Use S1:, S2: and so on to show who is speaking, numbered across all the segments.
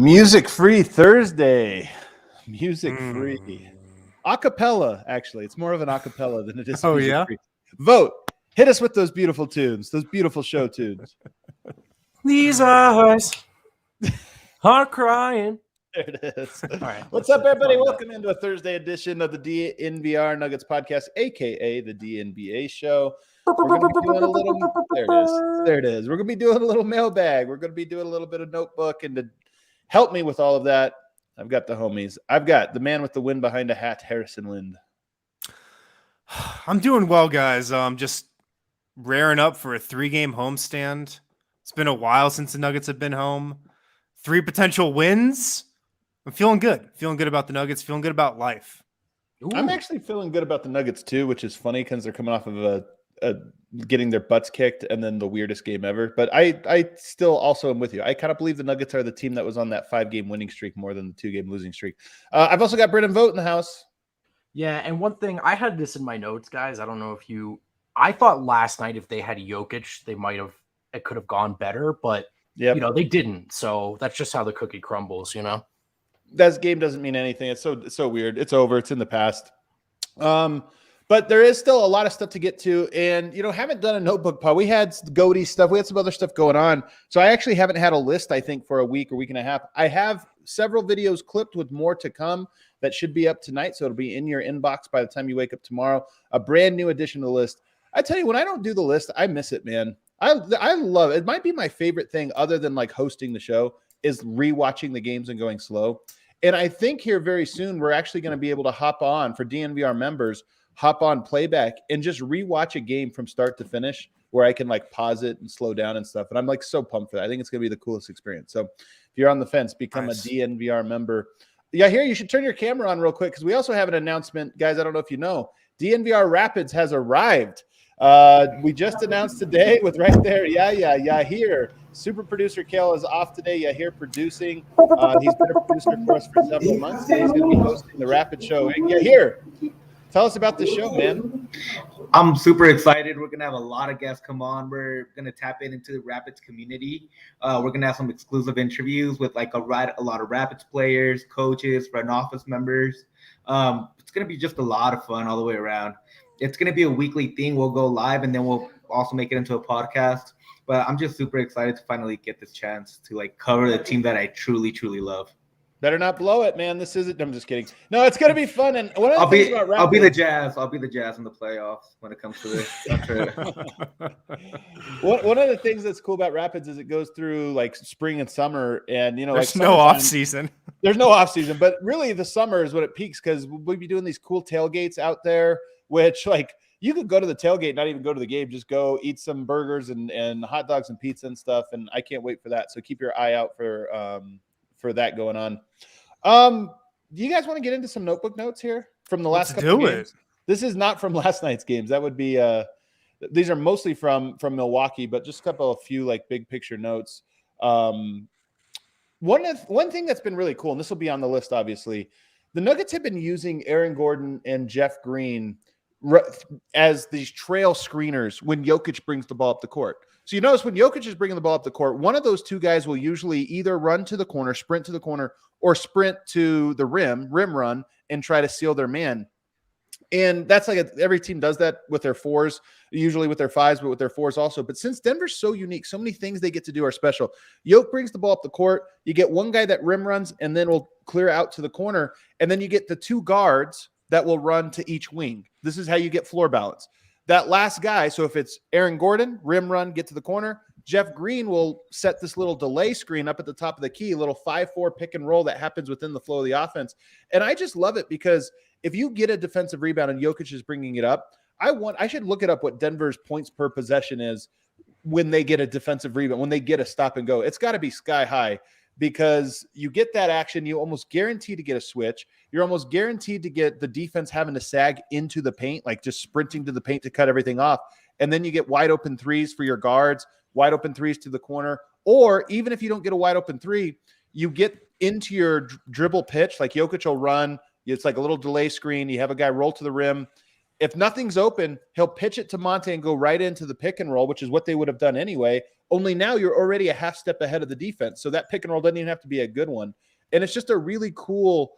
S1: Music free Thursday. Music free. Acapella, actually. It's more of an acapella than it is music free. Vote. Hit us with those beautiful tunes, those beautiful show tunes.
S2: These eyes are crying.
S1: There it is.
S2: All right.
S1: What's up, everybody? Welcome into a Thursday edition of the DNVR Nuggets Podcast, a.k.a. the DNBA show. We're going to be doing a little – there it is. We're going to be doing a little mailbag. We're going to be doing a little bit of notebook. And to help me with all of that, I've got the homies. I've got the man with the wind behind a hat, Harrison Lind.
S2: I'm doing well, guys. Just raring up for a 3-game homestand. It's been a while since the Nuggets have been home. 3 potential wins. I'm feeling good. Feeling good about the Nuggets. Feeling good about life.
S1: Ooh. I'm actually feeling good about the Nuggets, too, which is funny because they're coming off of getting their butts kicked and then the weirdest game ever. But I still also am with you. I kind of believe the Nuggets are the team that was on that 5-game winning streak more than the 2-game losing streak. I've also got Brendan Vogt in the house.
S3: Yeah, and one thing, I had this in my notes, guys. I don't know if I thought last night if they had Jokic, it could have gone better, but they didn't. So that's just how the cookie crumbles,
S1: That game doesn't mean anything. It's so weird. It's over. It's in the past. But there is still a lot of stuff to get to. And, haven't done a notebook pod. We had Goaty stuff. We had some other stuff going on. So I actually haven't had a list, I think, for a week or week and a half. I have several videos clipped with more to come that should be up tonight. So it'll be in your inbox by the time you wake up tomorrow. A brand new addition to the list. I tell you, when I don't do the list, I miss it, man. I love it. It might be my favorite thing other than like hosting the show is rewatching the games and going slow. And I think here very soon, we're actually going to be able to hop on for DNVR members, hop on playback and just rewatch a game from start to finish where I can like pause it and slow down and stuff. And I'm like so pumped for that. I think it's going to be the coolest experience. So if you're on the fence, become a DNVR member. Yeah, here, you should turn your camera on real quick because we also have an announcement. Guys, I don't know if you know, DNVR Rapids has arrived. We just announced today with right there. Yeah, here. Super producer Kale is off today. Yeah, here producing. He's been a producer for us for several months. Today he's going to be hosting the Rapid Show. Yeah, here. Tell us about the show, man.
S4: I'm super excited. We're going to have a lot of guests come on. We're going to tap into the Rapids community. We're going to have some exclusive interviews with like a lot of Rapids players, coaches, front office members. It's going to be just a lot of fun all the way around. It's going to be a weekly thing. We'll go live and then we'll also make it into a podcast. But I'm just super excited to finally get this chance to like cover the team that I truly, truly love.
S1: Better not blow it, man. This isn't. I'm just kidding. No, it's gonna be fun. And one of the things about Rapids,
S4: I'll be the Jazz. I'll be the Jazz in the playoffs when it comes to this.
S1: One of the things that's cool about Rapids is it goes through like spring and summer, and
S2: there's no off season.
S1: There's no off season, but really the summer is when it peaks because we'll be doing these cool tailgates out there, which like you could go to the tailgate, not even go to the game, just go eat some burgers and hot dogs and pizza and stuff. And I can't wait for that. So keep your eye out for that going on. Do you guys want to get into some notebook notes here from the last couple of games? This is not from last night's games. That would be these are mostly from Milwaukee, but just a few like big picture notes. One thing that's been really cool, and this will be on the list, obviously, the Nuggets have been using Aaron Gordon and Jeff Green as these trail screeners when Jokic brings the ball up the court. So you notice when Jokic is bringing the ball up the court, one of those two guys will usually either run to the corner, sprint to the corner, or sprint to the rim run, and try to seal their man. And that's like every team does that with their fours, usually with their fives, but with their fours also. But since Denver's so unique, so many things they get to do are special. Jokic brings the ball up the court. You get one guy that rim runs and then will clear out to the corner. And then you get the 2 guards that will run to each wing. This is how you get floor balance. That last guy, so if it's Aaron Gordon, rim run, get to the corner, Jeff Green will set this little delay screen up at the top of the key, a little 5-4 pick and roll that happens within the flow of the offense. And I just love it because if you get a defensive rebound and Jokic is bringing it up, I should look it up what Denver's points per possession is when they get a defensive rebound, when they get a stop and go. It's got to be sky high because you get that action, you almost guarantee to get a switch. You're almost guaranteed to get the defense having to sag into the paint, like just sprinting to the paint to cut everything off. And then you get wide open threes for your guards, wide open threes to the corner. Or even if you don't get a wide open three, you get into your dribble pitch, like Jokic will run. It's like a little delay screen. You have a guy roll to the rim. If nothing's open, he'll pitch it to Monte and go right into the pick and roll, which is what they would have done anyway. only now you're already a half step ahead of the defense. So that pick and roll doesn't even have to be a good one. And it's just a really cool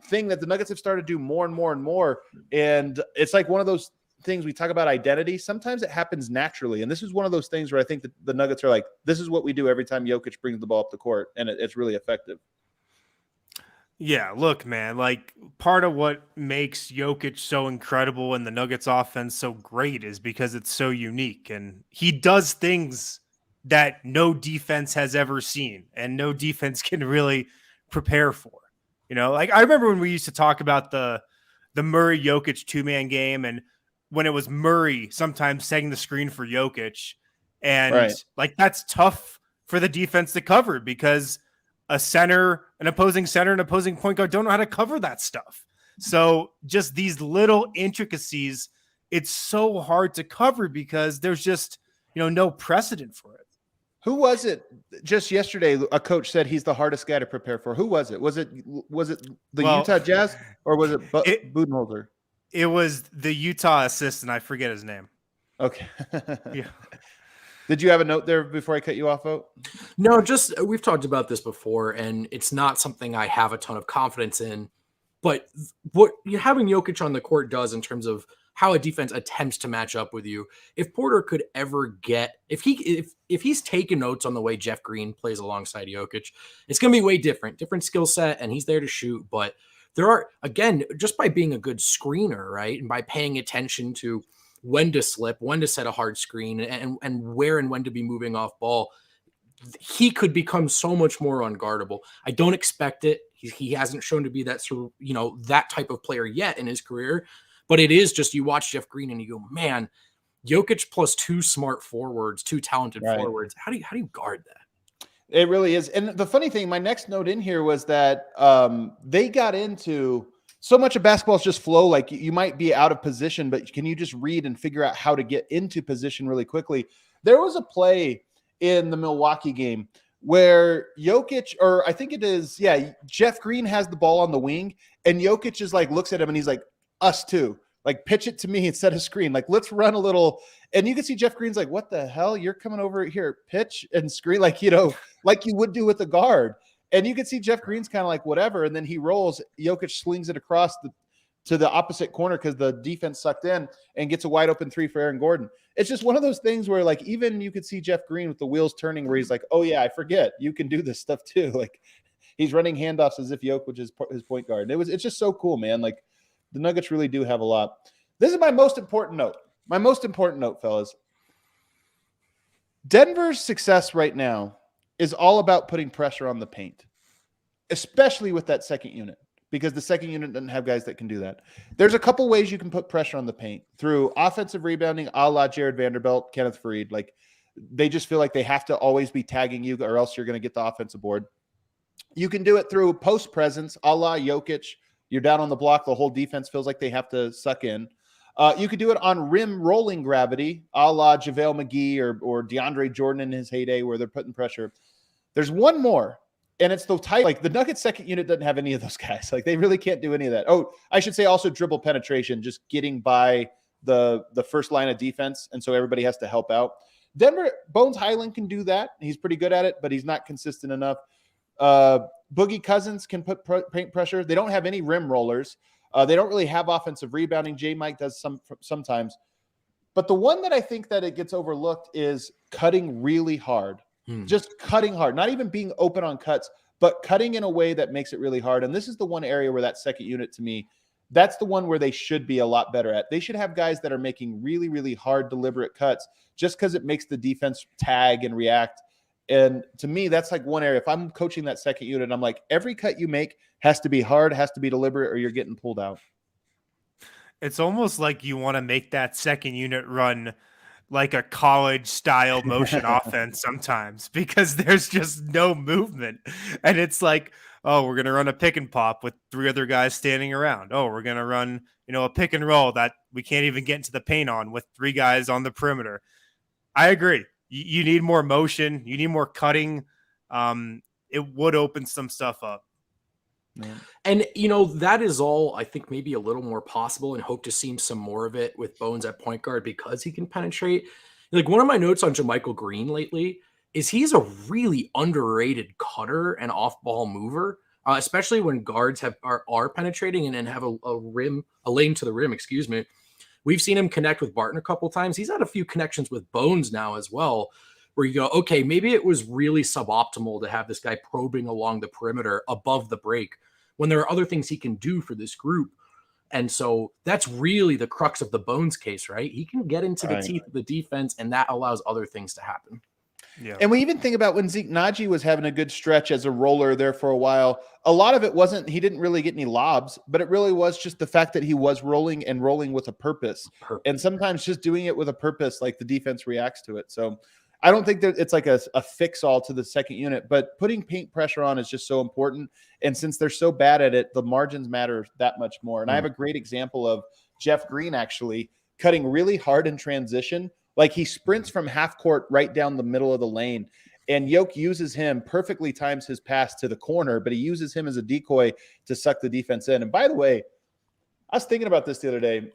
S1: thing that the Nuggets have started to do more and more and more. And it's like one of those things we talk about identity. Sometimes it happens naturally. And this is one of those things where I think that the Nuggets are like, this is what we do every time Jokic brings the ball up the court. And it's really effective.
S2: Yeah, look, man, like part of what makes Jokic so incredible and the Nuggets offense so great is because it's so unique, and he does things that no defense has ever seen and no defense can really prepare for. You know, like I remember when we used to talk about the Murray Jokic 2-man game, and when it was Murray sometimes setting the screen for Jokic, and like that's tough for the defense to cover because an opposing center, and opposing point guard don't know how to cover that stuff. So just these little intricacies, it's so hard to cover because there's just, no precedent for it.
S1: Who was it just yesterday? A coach said he's the hardest guy to prepare for. Who was it? Was it the Utah Jazz or was it Budenholzer?
S2: It was the Utah assistant. I forget his name.
S1: Okay.
S2: Yeah.
S1: Did you have a note there before I cut you off, Vogt?
S3: No, just we've talked about this before, and it's not something I have a ton of confidence in. But what having Jokic on the court does in terms of how a defense attempts to match up with you, if Porter could ever if he's taken notes on the way Jeff Green plays alongside Jokic, it's going to be way different skill set, and he's there to shoot. But there are, again, just by being a good screener, right, and by paying attention to when to slip, when to set a hard screen, and where and when to be moving off ball, he could become so much more unguardable. I don't expect it. He hasn't shown to be that sort of, that type of player yet in his career, but it is just, you watch Jeff Green and you go, man, Jokic plus two smart forwards, two talented forwards. How do you guard that?
S1: It really is. And the funny thing, my next note in here was that they got into so much of basketball is just flow. Like you might be out of position, but can you just read and figure out how to get into position really quickly? There was a play in the Milwaukee game where Jokic, or I think it is, Jeff Green has the ball on the wing and Jokic is like, looks at him and he's like, us too. Like pitch it to me instead of screen. Like let's run a little. And you can see Jeff Green's like, what the hell? You're coming over here, pitch and screen, like, like you would do with the guard. And you can see Jeff Green's kind of like whatever, and then he rolls. Jokic slings it across to the opposite corner because the defense sucked in and gets a wide open three for Aaron Gordon. It's just one of those things where like even you could see Jeff Green with the wheels turning where he's like, oh yeah, I forget. You can do this stuff too. Like he's running handoffs as if Jokic is his point guard. It's just so cool, man. Like the Nuggets really do have a lot. This is my most important note. My most important note, fellas. Denver's success right now is all about putting pressure on the paint, especially with that second unit, because the second unit doesn't have guys that can do that. There's a couple ways you can put pressure on the paint through offensive rebounding, a la Jared Vanderbilt, Kenneth Faried. Like they just feel like they have to always be tagging you or else you're going to get the offensive board. You can do it through post presence, a la Jokic. You're down on the block. The whole defense feels like they have to suck in. You could do it on rim rolling gravity, a la JaVale McGee or DeAndre Jordan in his heyday where they're putting pressure. There's one more, and it's the type, like the Nuggets second unit doesn't have any of those guys. Like they really can't do any of that. Oh, I should say also dribble penetration, just getting by the first line of defense. And so everybody has to help out. Denver, Bones Highland can do that. He's pretty good at it, but he's not consistent enough. Boogie Cousins can put paint pressure. They don't have any rim rollers. They don't really have offensive rebounding. J-Mike does sometimes. But the one that I think that it gets overlooked is cutting really hard. Just cutting hard, not even being open on cuts, but cutting in a way that makes it really hard. And this is the one area where that second unit, to me, that's the one where they should be a lot better at. They should have guys that are making really, really hard, deliberate cuts just because it makes the defense tag and react. And to me, that's like one area. If I'm coaching that second unit, I'm like, every cut you make has to be hard, has to be deliberate, or you're getting pulled out.
S2: It's almost like you want to make that second unit run like a college style motion offense sometimes because there's just no movement. And it's like, oh, we're going to run a pick and pop with three other guys standing around. Oh, we're going to run, a pick and roll that we can't even get into the paint on with three guys on the perimeter. I agree. You need more motion. You need more cutting. It would open some stuff up.
S1: Yeah.
S3: And, that is all I think maybe a little more possible and hope to see some more of it with Bones at point guard because he can penetrate. Like one of my notes on JaMychal Green lately is he's a really underrated cutter and off-ball mover, especially when guards are penetrating and then have a lane to the rim. Excuse me. We've seen him connect with Barton a couple times. He's had a few connections with Bones now as well, where you go, okay, maybe it was really suboptimal to have this guy probing along the perimeter above the break when there are other things he can do for this group. And so that's really the crux of the Bones case, right? He can get into the teeth of the defense, and that allows other things to happen.
S1: Yeah. And we even think about when Zeke Naji was having a good stretch as a roller there for a while. A lot of it wasn't, he didn't really get any lobs, but it really was just the fact that he was rolling with a purpose. And sometimes just doing it with a purpose, like the defense reacts to it. So I don't think that it's like a fix all to the second unit, but putting paint pressure on is just so important. And since they're so bad at it, the margins matter that much more. And I have a great example of Jeff Green actually cutting really hard in transition. Like he sprints from half court right down the middle of the lane, and Yoke uses him, perfectly times his pass to the corner, but he uses him as a decoy to suck the defense in. And by the way, I was thinking about this the other day.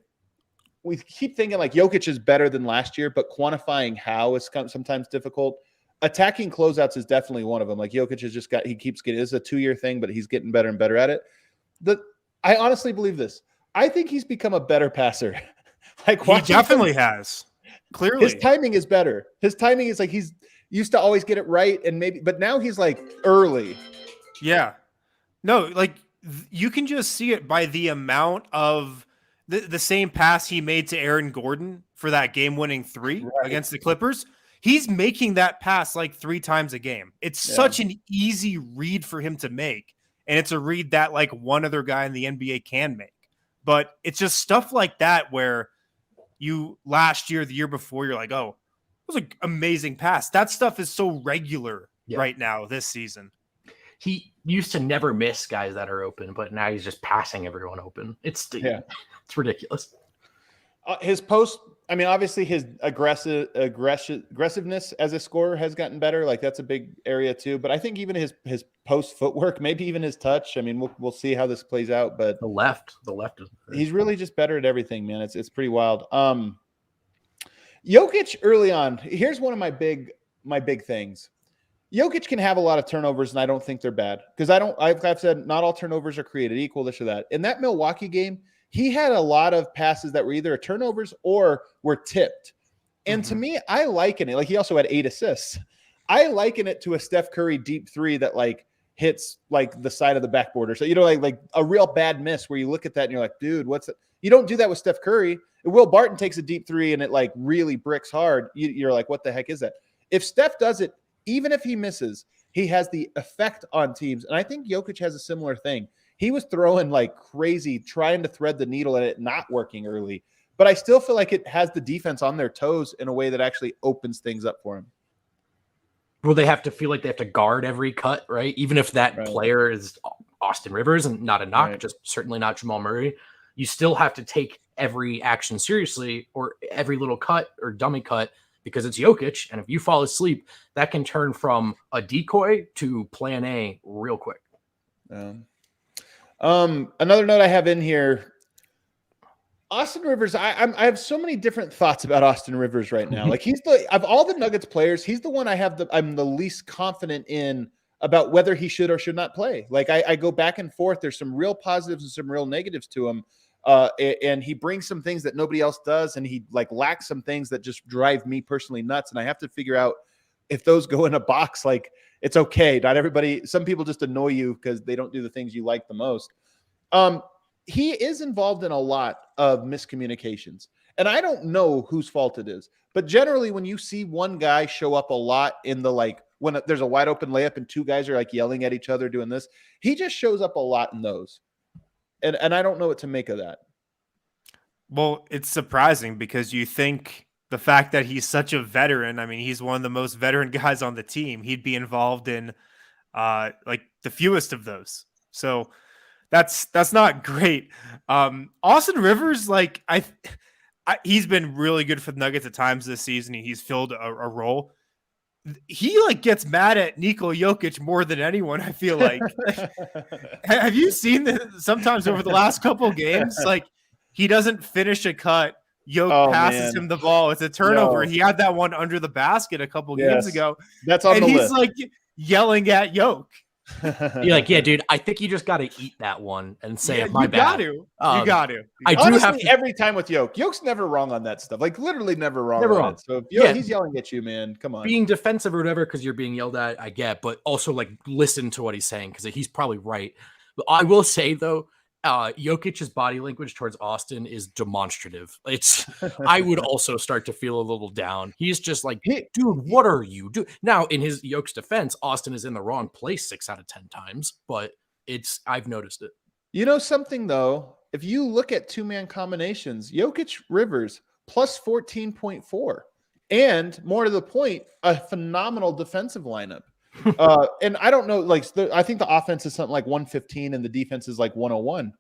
S1: We keep thinking like Jokic is better than last year, but quantifying how is sometimes difficult. Attacking closeouts is definitely one of them. Like Jokic has just he keeps getting, it's a 2-year thing, but he's getting better and better at it. I honestly believe this. I think he's become a better passer. Like
S2: he definitely has. Clearly,
S1: his timing is better. His timing is like he's used to always get it right, and but now he's like early.
S2: Yeah, no, like you can just see it by the amount of the same pass he made to Aaron Gordon for that game-winning 3 against the Clippers. He's making that pass like 3 times a game. It's such an easy read for him to make, and it's a read that like one other guy in the NBA can make. But it's just stuff like that where you last year, the year before, you're like, oh, it was an amazing pass. That stuff is so regular right now this season.
S3: He used to never miss guys that are open, but now he's just passing everyone open. It's ridiculous.
S1: His post, I mean, obviously his aggressiveness as a scorer has gotten better. Like that's a big area too. But I think even his post footwork, maybe even his touch. I mean, we'll see how this plays out. But
S3: the left is.
S1: He's really just better at everything, man. It's pretty wild. Jokic early on. Here's one of my big things. Jokic can have a lot of turnovers, and I don't think they're bad because I've said not all turnovers are created equal. This or that. In that Milwaukee game, he had a lot of passes that were either turnovers or were tipped. And to me, I liken it. Like he also had 8 assists. I liken it to a Steph Curry deep 3 that like hits like the side of the backboard or so, like a real bad miss where you look at that and you're like, dude, what's it? You don't do that with Steph Curry. Will Barton takes a deep 3 and it like really bricks hard. You're like, what the heck is that? If Steph does it, even if he misses, he has the effect on teams. And I think Jokic has a similar thing. He was throwing like crazy, trying to thread the needle and it not working early. But I still feel like it has the defense on their toes in a way that actually opens things up for him.
S3: Well, they have to feel like they have to guard every cut, right? Even if that player is Austin Rivers and not a knock, just certainly not Jamal Murray. You still have to take every action seriously or every little cut or dummy cut because it's Jokic. And if you fall asleep, that can turn from a decoy to plan A real quick.
S1: Another note I have in here, Austin Rivers. I have so many different thoughts about Austin Rivers right now. Like he's of all the Nuggets players, he's the one I'm the least confident in about whether he should or should not play. Like I go back and forth. There's some real positives and some real negatives to him. And he brings some things that nobody else does. And he like lacks some things that just drive me personally nuts. And I have to figure out if those go in a box, like it's okay. Not everybody, some people just annoy you because they don't do the things you like the most. He is involved in a lot of miscommunications, and I don't know whose fault it is, but generally when you see one guy show up a lot in the, like when there's a wide open layup and 2 guys are like yelling at each other doing this, he just shows up a lot in those. And I don't know what to make of that.
S2: Well, it's surprising because you think the fact that he's such a veteran, I mean, he's one of the most veteran guys on the team, he'd be involved in like the fewest of those. So that's not great. Austin Rivers, like he's been really good for the Nuggets at times this season. He's filled a role. He like gets mad at Nikola Jokic more than anyone. I feel like. Have you seen this sometimes over the last couple of games? Like he doesn't finish a cut Jokic passes him the ball. It's a turnover. He had that one under the basket a couple games ago.
S1: That's on the list.
S2: And he's like yelling at Jokic.
S3: You're like, yeah, dude, I think you just got to eat that one and say, my bad.
S2: You got to.
S3: I do
S1: Honestly,
S3: have to.
S1: Every time with Jokic's never wrong on that stuff. Like literally never wrong on it. So if he's yelling at you, man, come on.
S3: Being defensive or whatever because you're being yelled at, I get, but also like listen to what he's saying because he's probably right. But I will say though, Jokic's body language towards Austin is demonstrative. I would also start to feel a little down. He's just like, dude, what are you doing? Now, in his Jokic's defense, Austin is in the wrong place 6 out of 10 times, but I've noticed it.
S1: You know something though, if you look at 2-man combinations, Jokic Rivers plus 14.4, and more to the point, a phenomenal defensive lineup. And I don't know, like I think the offense is something like 115 and the defense is like 101.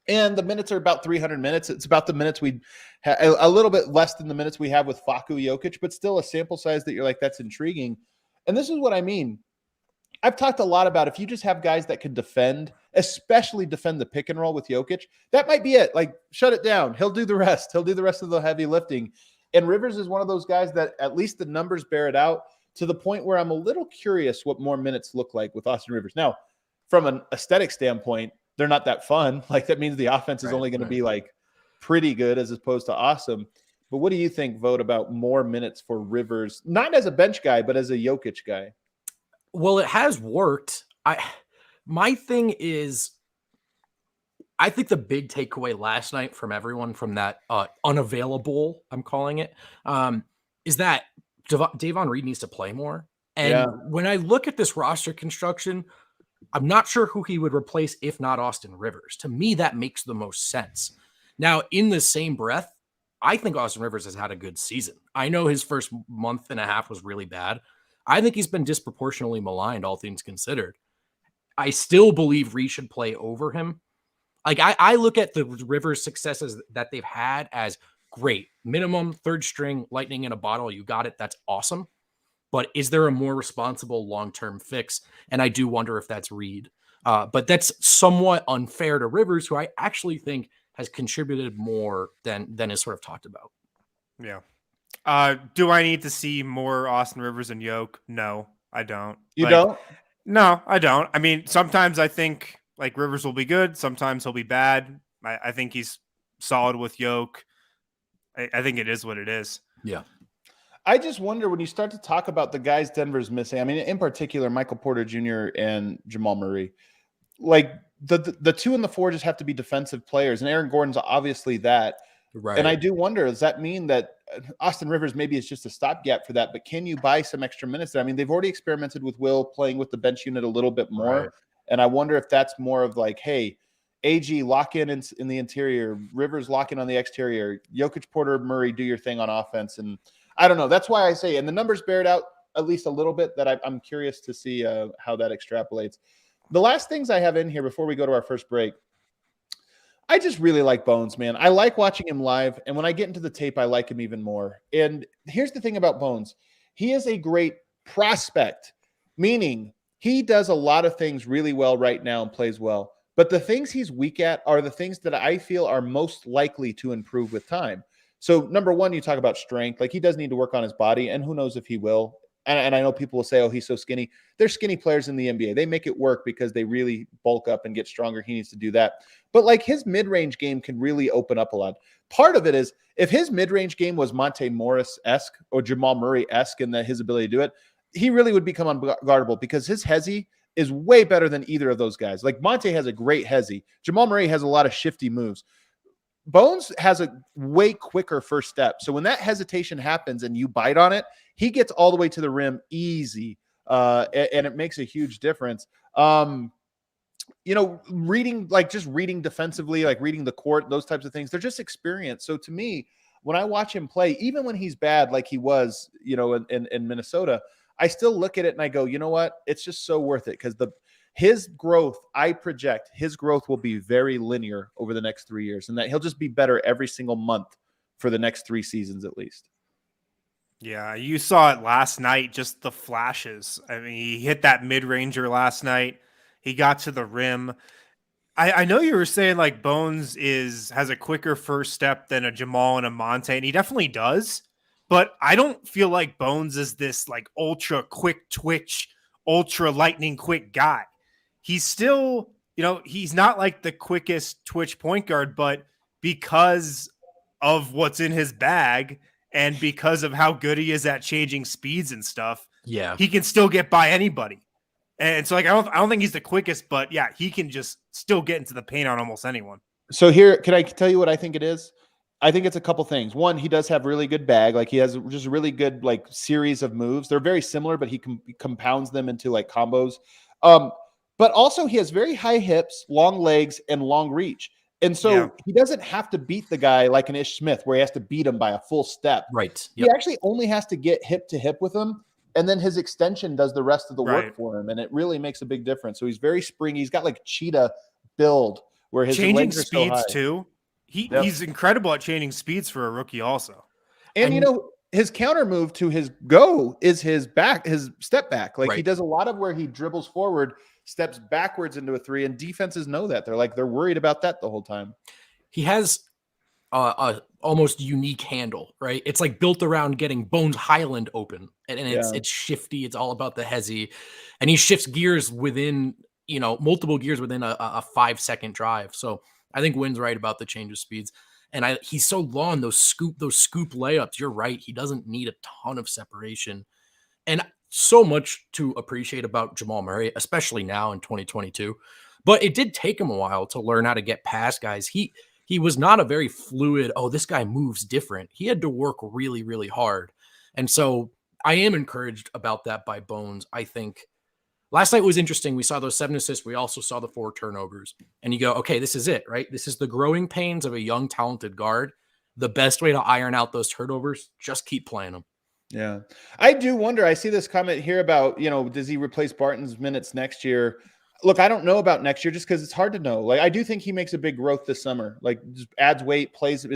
S1: And the minutes are about 300 minutes. It's about the minutes we a little bit less than the minutes we have with Facu Jokic, but still a sample size that you're like, that's intriguing. And this is what I mean. I've talked a lot about if you just have guys that can defend, especially defend the pick and roll with Jokic, that might be it. Like, shut it down. He'll do the rest. He'll do the rest of the heavy lifting. And Rivers is one of those guys that at least the numbers bear it out, to the point where I'm a little curious what more minutes look like with Austin Rivers. Now, from an aesthetic standpoint, they're not that fun. Like that means the offense is only going to be like pretty good as opposed to awesome. But what do you think, Vogt, about more minutes for Rivers, not as a bench guy, but as a Jokic guy?
S3: Well, it has worked. My thing is, I think the big takeaway last night from everyone from that unavailable, I'm calling it, is that Davon Reed needs to play more. And when I look at this roster construction, I'm not sure who he would replace if not Austin Rivers. To me, that makes the most sense. Now, in the same breath, I think Austin Rivers has had a good season. I know his first month and a half was really bad. I think he's been disproportionately maligned, all things considered. I still believe Reed should play over him. Like I look at the Rivers successes that they've had as great. Minimum third string, lightning in a bottle. You got it. That's awesome. But is there a more responsible long-term fix? And I do wonder if that's Reed. But that's somewhat unfair to Rivers, who I actually think has contributed more than is sort of talked about.
S2: Yeah. Do I need to see more Austin Rivers and Jokic? No, I don't.
S1: You don't?
S2: No, I don't. I mean, sometimes I think like Rivers will be good. Sometimes he'll be bad. I think he's solid with Jokic. I think it is what it is.
S3: Yeah.
S1: I just wonder when you start to talk about the guys Denver's missing. I mean, in particular, Michael Porter Jr. and Jamal Murray, like the 2 and the 4 just have to be defensive players. And Aaron Gordon's obviously that. Right. And I do wonder, does that mean that Austin Rivers maybe is just a stopgap for that, but can you buy some extra minutes there? I mean, they've already experimented with Will playing with the bench unit a little bit more. Right. And I wonder if that's more of like, hey, AG lock in the interior, Rivers lock in on the exterior, Jokic, Porter, Murray, do your thing on offense. And I don't know. That's why I say, and the numbers bear it out at least a little bit, that I'm curious to see how that extrapolates. The last things I have in here before we go to our first break, I just really like Bones, man. I like watching him live, and when I get into the tape, I like him even more. And here's the thing about Bones. He is a great prospect, meaning he does a lot of things really well right now and plays well. But the things he's weak at are the things that I feel are most likely to improve with time. So number one, you talk about strength. Like he does need to work on his body, and who knows if he will. And I know people will say, oh, he's so skinny. There's skinny players in the NBA. They make it work because they really bulk up and get stronger. He needs to do that. But like his mid-range game can really open up a lot. Part of it is if his mid-range game was Monte Morris-esque or Jamal Murray-esque in his ability to do it, he really would become unguardable because his hezzy is way better than either of those guys. Like Monte has a great hezzy. Jamal Murray has a lot of shifty moves. Bones has a way quicker first step. So when that hesitation happens and you bite on it, he gets all the way to the rim easy. And it makes a huge difference. Reading defensively, like reading the court, those types of things, they're just experience. So to me, when I watch him play, even when he's bad, like he was, in Minnesota, I still look at it and I go, you know what? It's just so worth it because his growth, I project his growth will be very linear over the next 3 years and that he'll just be better every single month for the next 3 seasons at least.
S2: Yeah, you saw it last night, just the flashes. I mean, he hit that mid-ranger last night. He got to the rim. I know you were saying like Bones has a quicker first step than a Jamal and a Monte, and he definitely does. But I don't feel like Bones is this like ultra quick twitch, ultra lightning quick guy. He's still, he's not like the quickest twitch point guard, but because of what's in his bag and because of how good he is at changing speeds and stuff, he can still get by anybody. And so, like, I don't think he's the quickest, but yeah, he can just still get into the paint on almost anyone.
S1: So here, can I tell you what I think it is? I think it's a couple things. One, he does have really good bag. Like he has just a really good like series of moves. They're very similar, but he compounds them into like combos. But also he has very high hips, long legs, and long reach. And so he doesn't have to beat the guy like an Ish Smith where he has to beat him by a full step.
S3: Right.
S1: He actually only has to get hip to hip with him. And then his extension does the rest of the work for him. And it really makes a big difference. So he's very springy. He's got like cheetah build where his
S2: changing
S1: legs are
S2: speeds
S1: so high.
S2: Too. He's incredible at changing speeds for a rookie also.
S1: And his counter move to his go is his step back. Like he does a lot of where he dribbles forward, steps backwards into a three, and defenses know that. They're worried about that the whole time.
S3: He has a almost unique handle, right? It's like built around getting Bones Highland open, and it's shifty. It's all about the hezzy, and he shifts gears within multiple gears within a 5-second drive. So I think Wynn's right about the change of speeds, and he's so long. Those scoop layups. You're right. He doesn't need a ton of separation, and so much to appreciate about Jamal Murray, especially now in 2022. But it did take him a while to learn how to get past guys. He was not a very fluid, this guy moves different. He had to work really, really hard. And so I am encouraged about that by Bones. I think last night was interesting. We saw those 7 assists. We also saw the 4 turnovers. And you go, okay, this is it, right? This is the growing pains of a young, talented guard. The best way to iron out those turnovers, just keep playing them.
S1: Yeah. I do wonder. I see this comment here about, does he replace Barton's minutes next year? Look, I don't know about next year just because it's hard to know. Like, I do think he makes a big growth this summer. Like, just adds weight,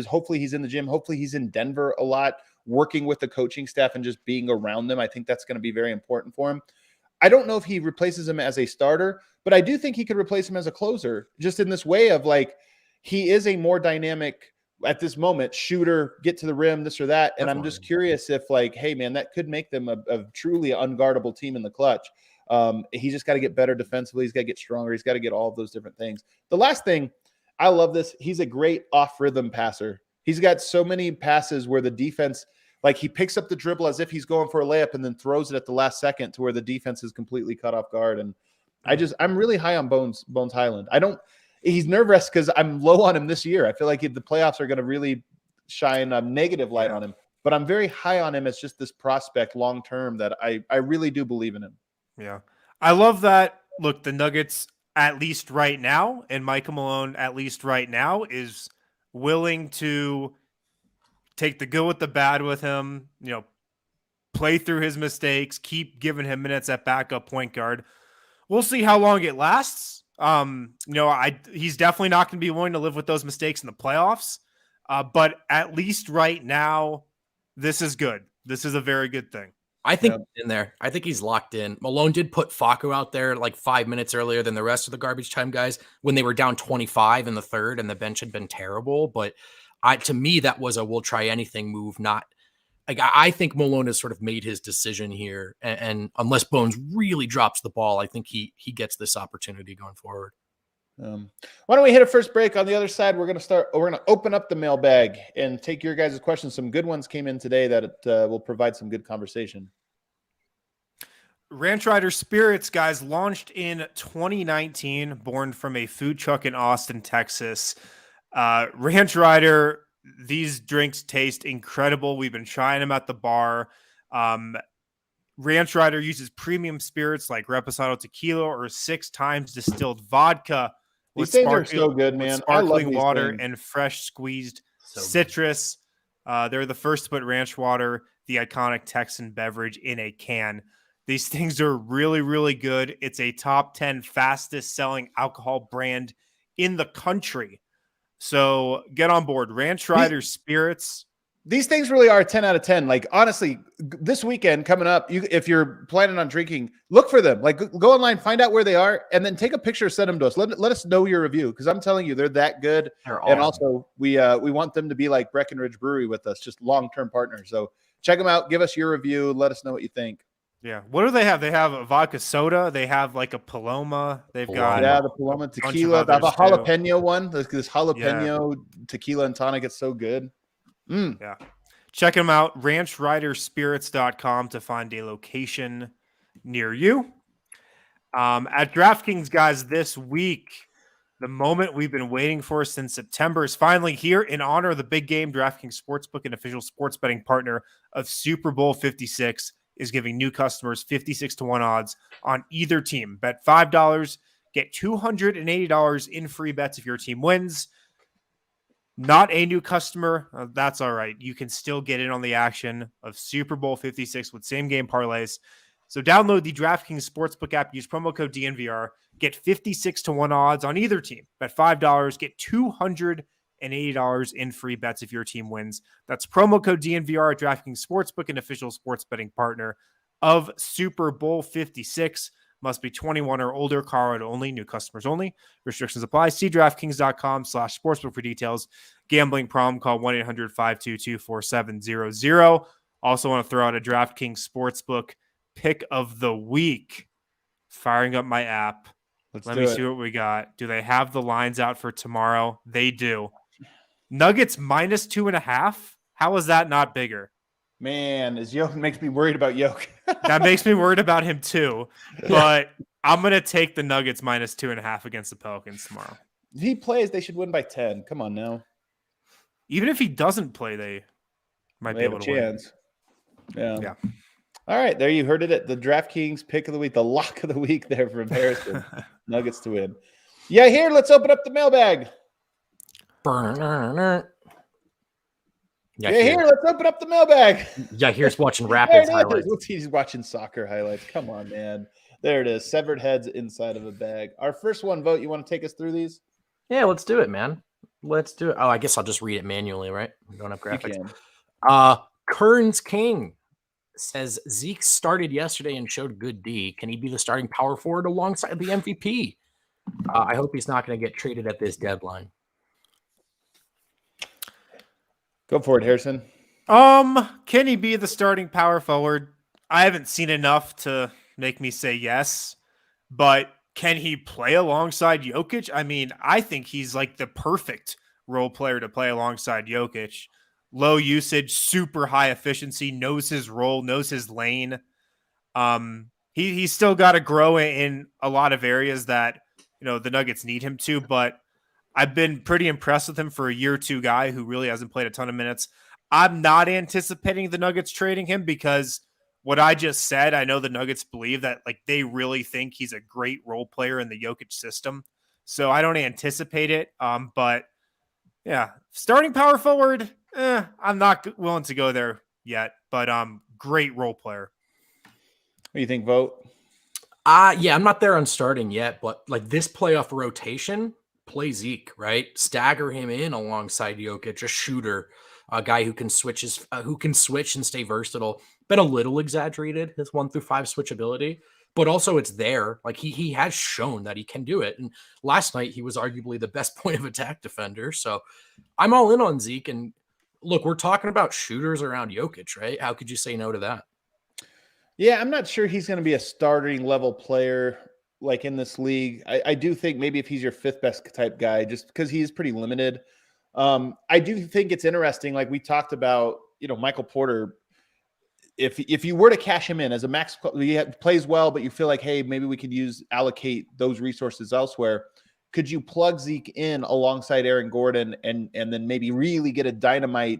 S1: hopefully he's in the gym. Hopefully he's in Denver a lot, working with the coaching staff and just being around them. I think that's going to be very important for him. I don't know if he replaces him as a starter, but I do think he could replace him as a closer, just in this way of like, he is a more dynamic at this moment shooter, get to the rim, this or that. And I'm just curious if like, hey man, that could make them a truly unguardable team in the clutch. He's just got to get better defensively. He's got to get stronger. He's got to get all of those different things. The last thing, I love this. He's a great off-rhythm passer. He's got so many passes where the defense, like he picks up the dribble as if he's going for a layup and then throws it at the last second to where the defense is completely cut off guard. And I'm really high on Bones Highland. He's nervous because I'm low on him this year. I feel like the playoffs are going to really shine a negative light on him, but I'm very high on him as just this prospect long-term that I really do believe in him.
S2: Yeah. I love that. Look, the Nuggets, at least right now, and Michael Malone, at least right now, is willing to take the good with the bad with him, play through his mistakes, keep giving him minutes at backup point guard. We'll see how long it lasts. He's definitely not going to be willing to live with those mistakes in the playoffs. But at least right now, this is good. This is a very good thing.
S3: I think in there. I think he's locked in. Malone did put Facu out there like 5 minutes earlier than the rest of the garbage time guys when they were down 25 in the third and the bench had been terrible. But to me, that was a we'll try anything move. Not like I think Malone has sort of made his decision here. And unless Bones really drops the ball, I think he gets this opportunity going forward.
S1: Why don't we hit a first break? On the other side, we're going to open up the mailbag and take your guys' questions. Some good ones came in today that will provide some good conversation.
S2: Ranch Rider Spirits, guys, launched in 2019, born from a food truck in Austin, Texas. Ranch Rider, these drinks taste incredible. We've been trying them at the bar. Ranch Rider uses premium spirits like Reposado tequila or 6 times distilled vodka.
S1: These things are so good, man.
S2: Sparkling water and fresh squeezed citrus. They're the first to put ranch water, the iconic Texan beverage, in a can. These things are really, really good. It's a top 10 fastest selling alcohol brand in the country. So get on board. Ranch Rider Spirits.
S1: these things really are 10 out of 10. Like, honestly, this weekend coming up, if you're planning on drinking, look for them. Like, go online, find out where they are, and then take a picture, send them to us. Let us know your review, because I'm telling you, they're that good. And also, we want them to be like Breckenridge Brewery with us, just long-term partners. So check them out. Give us your review. Let us know what you think.
S2: Yeah. What do they have? They have a vodka soda. They have like a Paloma. They've got
S1: the Paloma tequila. They have a jalapeno one. This jalapeno tequila and tonic. It's so good.
S2: Yeah. Check them out. ranchriderspirits.com to find a location near you. At DraftKings, guys, this week, the moment we've been waiting for since September is finally here. In honor of the big game, DraftKings Sportsbook, an official sports betting partner of Super Bowl 56, is giving new customers 56-1 odds on either team. Bet $5, get $280 in free bets if your team wins. Not a new customer, that's all right. You can still get in on the action of Super Bowl 56 with same-game parlays. So download the DraftKings Sportsbook app, use promo code DNVR, get 56-1 odds on either team. Bet $5, get $280 in free bets if your team wins. That's promo code DNVR at DraftKings Sportsbook, an official sports betting partner of Super Bowl 56. Must be 21 or older, Colorado only, new customers only. Restrictions apply. See DraftKings.com/sportsbook for details. Gambling problem, call 1-800-522-4700. Also want to throw out a DraftKings Sportsbook pick of the week. Firing up my app. Let me see what we got. Do they have the lines out for tomorrow? They do. Nuggets -2.5. How is that not bigger?
S1: Man, makes me worried about Jokic.
S2: That makes me worried about him too. But I'm going to take the Nuggets -2.5 against the Pelicans tomorrow.
S1: If he plays, they should win by 10. Come on now.
S2: Even if he doesn't play, they might be able to
S1: chance.
S2: Win. Yeah.
S1: All right, there you heard it at the DraftKings pick of the week, the lock of the week there for Harrison. Nuggets to win. Yeah, here, let's open up the mailbag.
S3: Yeah,
S1: here, let's open up the mailbag.
S3: Yeah, here's watching Rapids highlights.
S1: He's watching soccer highlights. Come on, man. There it is. Severed heads inside of a bag. Our first one, Vote. You want to take us through these?
S3: Yeah, let's do it, man. Let's do it. Oh, I guess I'll just read it manually, right? We don't have graphics. Kearns King says Zeke started yesterday and showed good D. Can he be the starting power forward alongside the MVP? I hope he's not going to get traded at this deadline.
S1: Go for it, Harrison.
S2: Can he be the starting power forward? I haven't seen enough to make me say yes, but can he play alongside Jokic? I mean, I think he's like the perfect role player to play alongside Jokic. Low usage, super high efficiency, knows his role, knows his lane. He's still got to grow in a lot of areas that, the Nuggets need him to, but I've been pretty impressed with him for a year or two guy who really hasn't played a ton of minutes. I'm not anticipating the Nuggets trading him because what I just said, I know the Nuggets believe that they really think he's a great role player in the Jokic system. So I don't anticipate it. But yeah, starting power forward, I'm not willing to go there yet, but great role player.
S1: What do you think, Vote?
S3: Yeah, I'm not there on starting yet, but this playoff rotation, play Zeke, right? Stagger him in alongside Jokic, a shooter, a guy who can switch and stay versatile. Been a little exaggerated, his 1 through 5 switchability, but also it's there. He has shown that he can do it. And last night he was arguably the best point of attack defender. So I'm all in on Zeke. And look, we're talking about shooters around Jokic, right? How could you say no to that?
S1: Yeah, I'm not sure he's going to be a starting level player in this league. I do think maybe if he's your 5th best type guy, just because he's pretty limited. I do think it's interesting. Like we talked about, Michael Porter, if you were to cash him in as a max, he plays well, but you feel like, hey, maybe we could allocate those resources elsewhere. Could you plug Zeke in alongside Aaron Gordon and then maybe really get a dynamite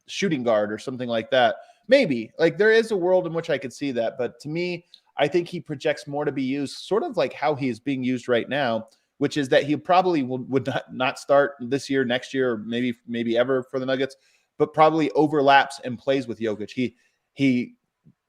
S1: shooting guard or something like that? Maybe. There is a world in which I could see that, but to me, I think he projects more to be used sort of like how he is being used right now, which is that he probably would not start this year, next year, or maybe ever for the Nuggets, but probably overlaps and plays with Jokic. He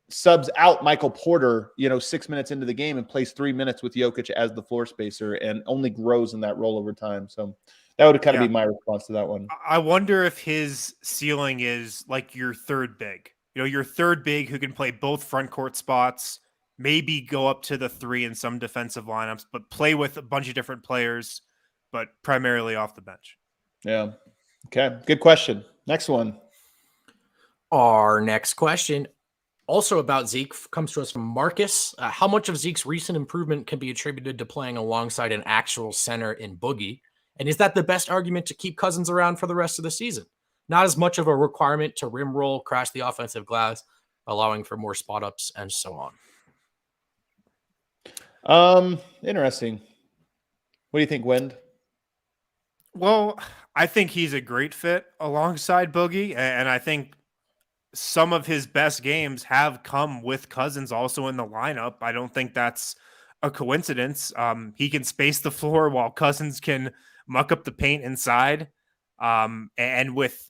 S1: subs out Michael Porter, 6 minutes into the game and plays 3 minutes with Jokic as the floor spacer and only grows in that role over time. So That would kind of be my response to that one.
S2: I wonder if his ceiling is like your third big. Your third big who can play both front court spots, maybe go up to the 3 in some defensive lineups, but play with a bunch of different players, but primarily off the bench.
S1: Yeah. Okay. Good question. Next one.
S3: Our next question, also about Zeke, comes to us from Marcus. How much of Zeke's recent improvement can be attributed to playing alongside an actual center in Boogie? And is that the best argument to keep Cousins around for the rest of the season? Not as much of a requirement to rim roll, crash the offensive glass, allowing for more spot ups and so on.
S1: Interesting. What do you think, Wind?
S2: Well, I think he's a great fit alongside Boogie, and I think some of his best games have come with Cousins also in the lineup. I don't think that's a coincidence. He can space the floor while Cousins can muck up the paint inside. And with,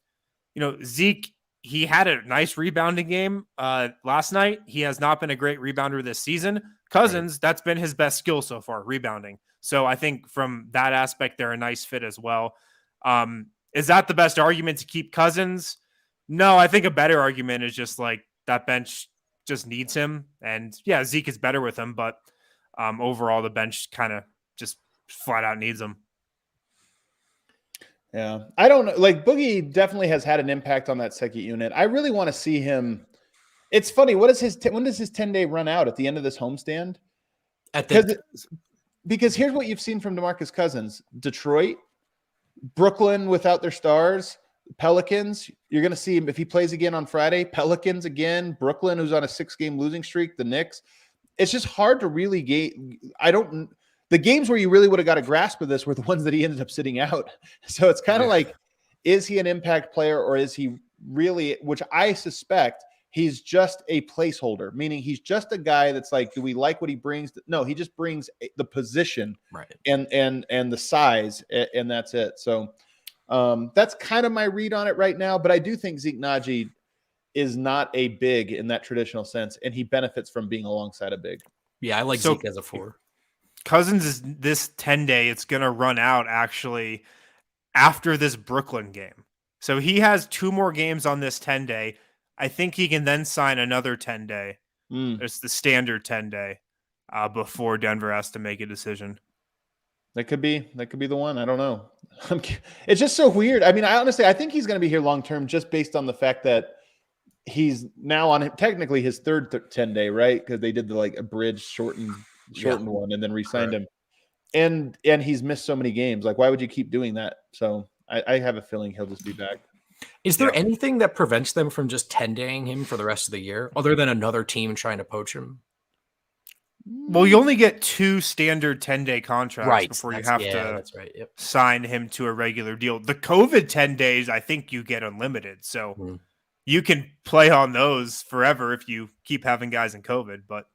S2: Zeke, he had a nice rebounding game last night. He has not been a great rebounder this season. Cousins, that's been his best skill so far, rebounding. So I think from that aspect, they're a nice fit as well. Is that the best argument to keep Cousins? No, I think a better argument is just like that bench just needs him. And yeah, Zeke is better with him, but overall the bench kind of just flat out needs him.
S1: Yeah. I don't know. Like Boogie definitely has had an impact on that second unit. I really want to see him. It's funny. When does his 10-day run out at the end of this homestand? Because here's what you've seen from DeMarcus Cousins: Detroit, Brooklyn without their stars, Pelicans. You're going to see him if he plays again on Friday. Pelicans again, Brooklyn, who's on a 6-game losing streak, the Knicks. It's just hard to really the games where you really would have got a grasp of this were the ones that he ended up sitting out. So it's kind of like, is he an impact player or is he really, which I suspect he's just a placeholder, meaning he's just a guy that's like, do we like what he brings? No, he just brings the position and the size, and that's it. So that's kind of my read on it right now. But I do think Zeke Naji is not a big in that traditional sense, and he benefits from being alongside a big.
S3: Yeah, I like Zeke as a 4.
S2: Cousins is this 10-day. It's going to run out actually after this Brooklyn game. So he has 2 more games on this 10-day. I think he can then sign another 10-day. It's the standard 10-day before Denver has to make a decision.
S1: That could be the one. I don't know. It's just so weird. I mean, I think he's going to be here long term just based on the fact that he's now on technically his third 10-day, right? Because they did the like abridged shortened one and then re-signed him. And he's missed so many games. Like, why would you keep doing that? So I have a feeling he'll just be back.
S3: Is there anything that prevents them from just 10-daying him for the rest of the year, other than another team trying to poach him?
S2: Well, you only get 2 standard 10-day contracts before you have to sign him to a regular deal. The COVID 10 days, I think you get unlimited. So you can play on those forever if you keep having guys in COVID. But,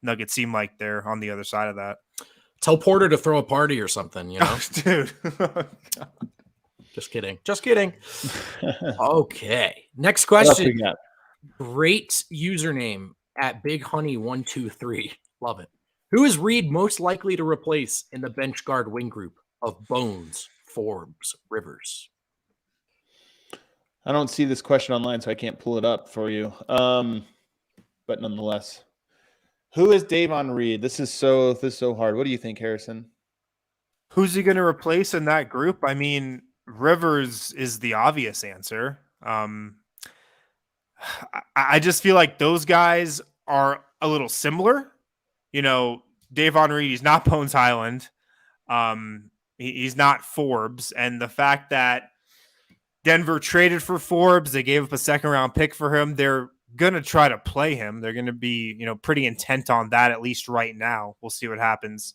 S2: Nuggets seem like they're on the other side of that.
S3: Tell Porter to throw a party or something,
S2: Dude.
S3: Just kidding. Okay. Next question. Great username at BigHoney123. Love it. Who is Reed most likely to replace in the bench guard wing group of Bones, Forbes, Rivers?
S1: I don't see this question online, so I can't pull it up for you. But nonetheless, who is Davon Reed? This is so hard. What do you think, Harrison?
S2: Who's he going to replace in that group? I mean, Rivers is the obvious answer. I just feel like those guys are a little similar. Davon Reed, he's not Bones Hyland. He's not Forbes. And the fact that Denver traded for Forbes, they gave up a 2nd-round pick for him. They're going to try to play him. They're going to be, pretty intent on that, at least right now. We'll see what happens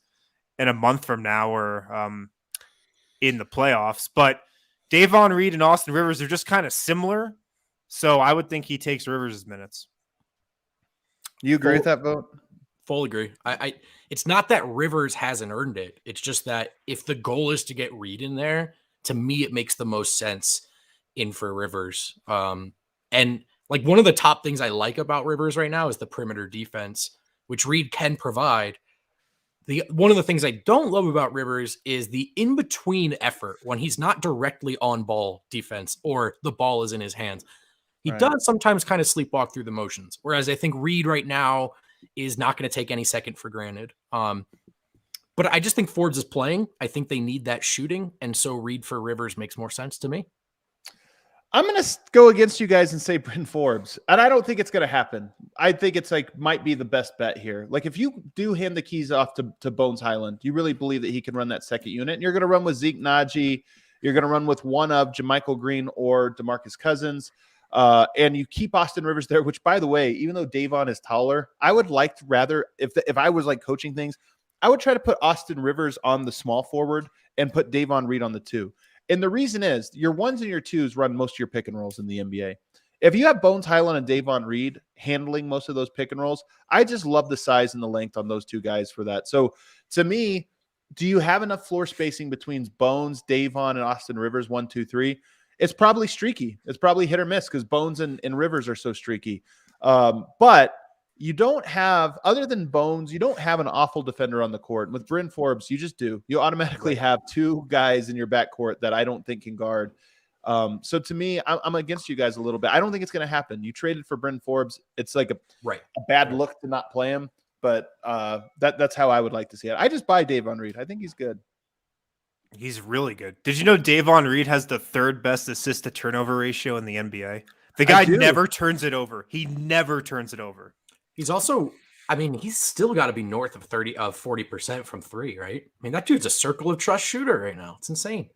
S2: in a month from now or in the playoffs. But Davon Reed and Austin Rivers are just kind of similar. So I would think he takes Rivers' minutes.
S1: You agree with that, Vogt?
S3: Full agree. It's not that Rivers hasn't earned it. It's just that if the goal is to get Reed in there, to me, it makes the most sense in for Rivers. And like one of the top things I like about Rivers right now is the perimeter defense, which Reed can provide. One of the things I don't love about Rivers is the in-between effort when he's not directly on ball defense or the ball is in his hands. He does sometimes kind of sleepwalk through the motions, whereas I think Reed right now is not going to take any second for granted. But I just think Forbes is playing. I think they need that shooting, and so Reed for Rivers makes more sense to me.
S1: I'm going to go against you guys and say Brendan Forbes, and I don't think it's going to happen. I think it's might be the best bet here. Like if you do hand the keys off to Bones Hyland, you really believe that he can run that second unit, and you're going to run with Zeke Naji, you're going to run with one of JaMychal Green or DeMarcus Cousins, and you keep Austin Rivers there, which by the way, even though DAVON is taller, I would like to rather, if I was coaching things, I would try to put Austin Rivers on the small forward and put DAVON Reed on the 2. And the reason is your 1s and your 2s run most of your pick and rolls in the NBA. If you have Bones Hyland and DAVON Reed handling most of those pick and rolls, I just love the size and the length on those two guys for that. So to me, do you have enough floor spacing between Bones, DAVON, and Austin Rivers, 1, 2, 3? It's probably streaky. It's probably hit or miss because Bones and Rivers are so streaky. But you don't have, other than Bones, you don't have an awful defender on the court. With Brendan Forbes, you just do. You automatically have two guys in your backcourt that I don't think can guard. So to me, I'm against you guys a little bit. I don't think it's going to happen. You traded for Brendan Forbes. It's like a bad look to not play him, but that's how I would like to see it. I just buy DAVON Reed. I think he's good.
S2: He's really good. Did you know DAVON Reed has the 3rd best assist to turnover ratio in the NBA? The guy never turns it over. He never turns it over.
S3: He's also, I mean, he's still got to be north of 40% from 3, right? I mean, that dude's a circle of trust shooter right now. It's insane.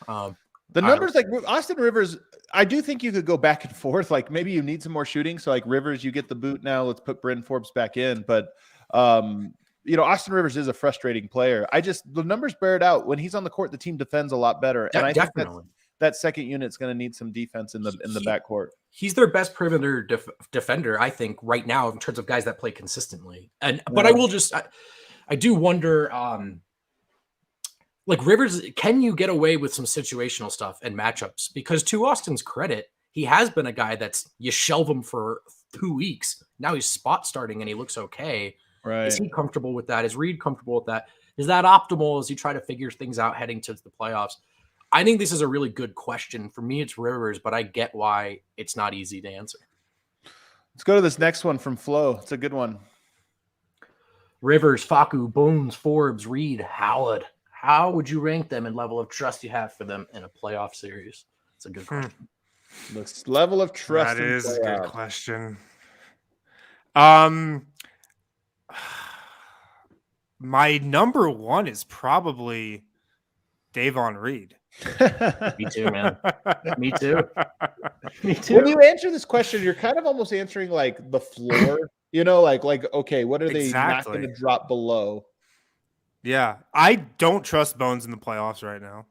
S1: The numbers, like Austin Rivers, I do think you could go back and forth. Like maybe you need some more shooting. So like Rivers, you get the boot now. Let's put Brendan Forbes back in. But, Austin Rivers is a frustrating player. The numbers bear it out. When he's on the court, the team defends a lot better. And I think that second unit's going to need some defense in the backcourt.
S3: He's their best perimeter defender, I think, right now in terms of guys that play consistently. But I will just, I do wonder, like Rivers, can you get away with some situational stuff and matchups? Because to Austin's credit, he has been a guy that's you shelve him for 2 weeks. Now he's spot starting and he looks okay.
S1: Right?
S3: Is he comfortable with that? Is Reed comfortable with that? Is that optimal as you try to figure things out heading to the playoffs? I think this is a really good question. For me, it's Rivers, but I get why it's not easy to answer.
S1: Let's go to this next one from Flo. It's a good one.
S3: Rivers, Facu, Bones, Forbes, Reed, Howard. How would you rank them in level of trust you have for them in a playoff series? It's a good question.
S1: The level of trust.
S2: That is a good question. My number 1 is probably DAVON Reed.
S3: Me too, man. Me too.
S1: When you answer this question, you're kind of almost answering like the floor, okay, what are they not going to drop below?
S2: Yeah, I don't trust Bones in the playoffs right now.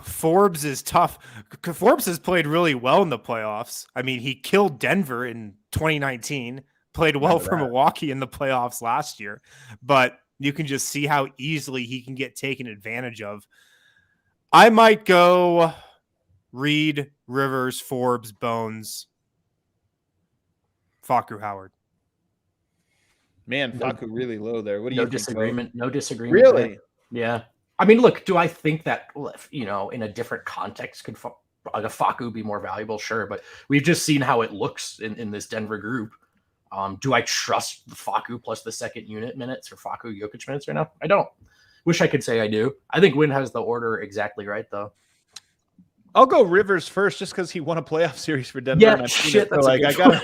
S2: Forbes is tough. Forbes has played really well in the playoffs. I mean, he killed Denver in 2019, played well for Milwaukee in the playoffs last year, but you can just see how easily he can get taken advantage of. I might go Reed, Rivers, Forbes, Bones, Facu, Howard.
S1: Man, Facu really low there. What do you think?
S3: No disagreement.
S1: Really?
S3: There. Yeah. I mean, look, do I think that, in a different context, could a Facu be more valuable? Sure. But we've just seen how it looks in this Denver group. Do I trust the Facu plus the second unit minutes or Facu Jokic minutes right now? I don't. Wish I could say I do. I think Wynn has the order exactly right, though.
S1: I'll go Rivers first just because he won a playoff series for Denver.
S3: Yeah, shit. That's
S1: I got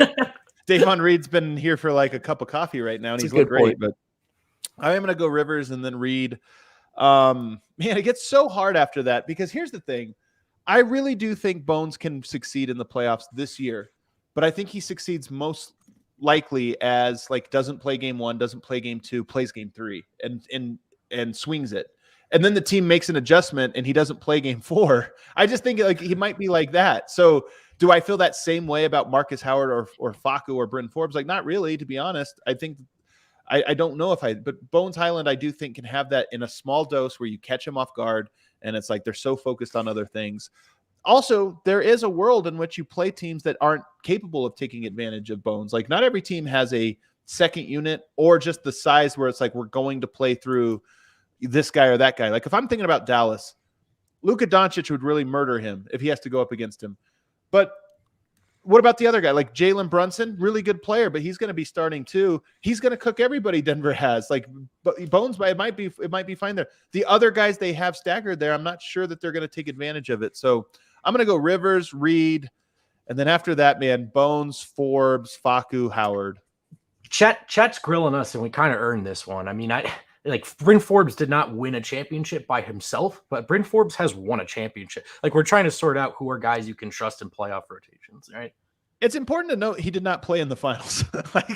S1: DAVON Reed's been here for like a cup of coffee right now, and he's looked great. But I am going to go Rivers and then Reed. Man, it gets so hard after that because here's the thing. I really do think Bones can succeed in the playoffs this year, but I think he succeeds most likely as doesn't play game 1, doesn't play game 2, plays game 3 and swings it. And then the team makes an adjustment and he doesn't play game 4. I just think he might be like that. So do I feel that same way about Marcus Howard or Facu or Brendan Forbes? Not really, to be honest. I think I don't know but Bones Hyland, I do think can have that in a small dose where you catch him off guard and it's like they're so focused on other things. Also, there is a world in which you play teams that aren't capable of taking advantage of Bones. Not every team has a second unit or just the size where it's like we're going to play through this guy or that guy. Like if I'm thinking about Dallas, Luka Doncic would really murder him if he has to go up against him. But what about the other guy? Like Jalen Brunson, really good player, but he's going to be starting too. He's going to cook everybody Denver has. Like Bones, it might be fine there. The other guys they have staggered there, I'm not sure that they're going to take advantage of it. So I'm going to go Rivers, Reed, and then after that, man, Bones, Forbes, Facu, Howard.
S3: Chet's grilling us, and we kind of earned this one. I mean, Bryn Forbes did not win a championship by himself, but Bryn Forbes has won a championship. Like, we're trying to sort out who are guys you can trust in playoff rotations, right?
S1: It's important to note he did not play in the finals.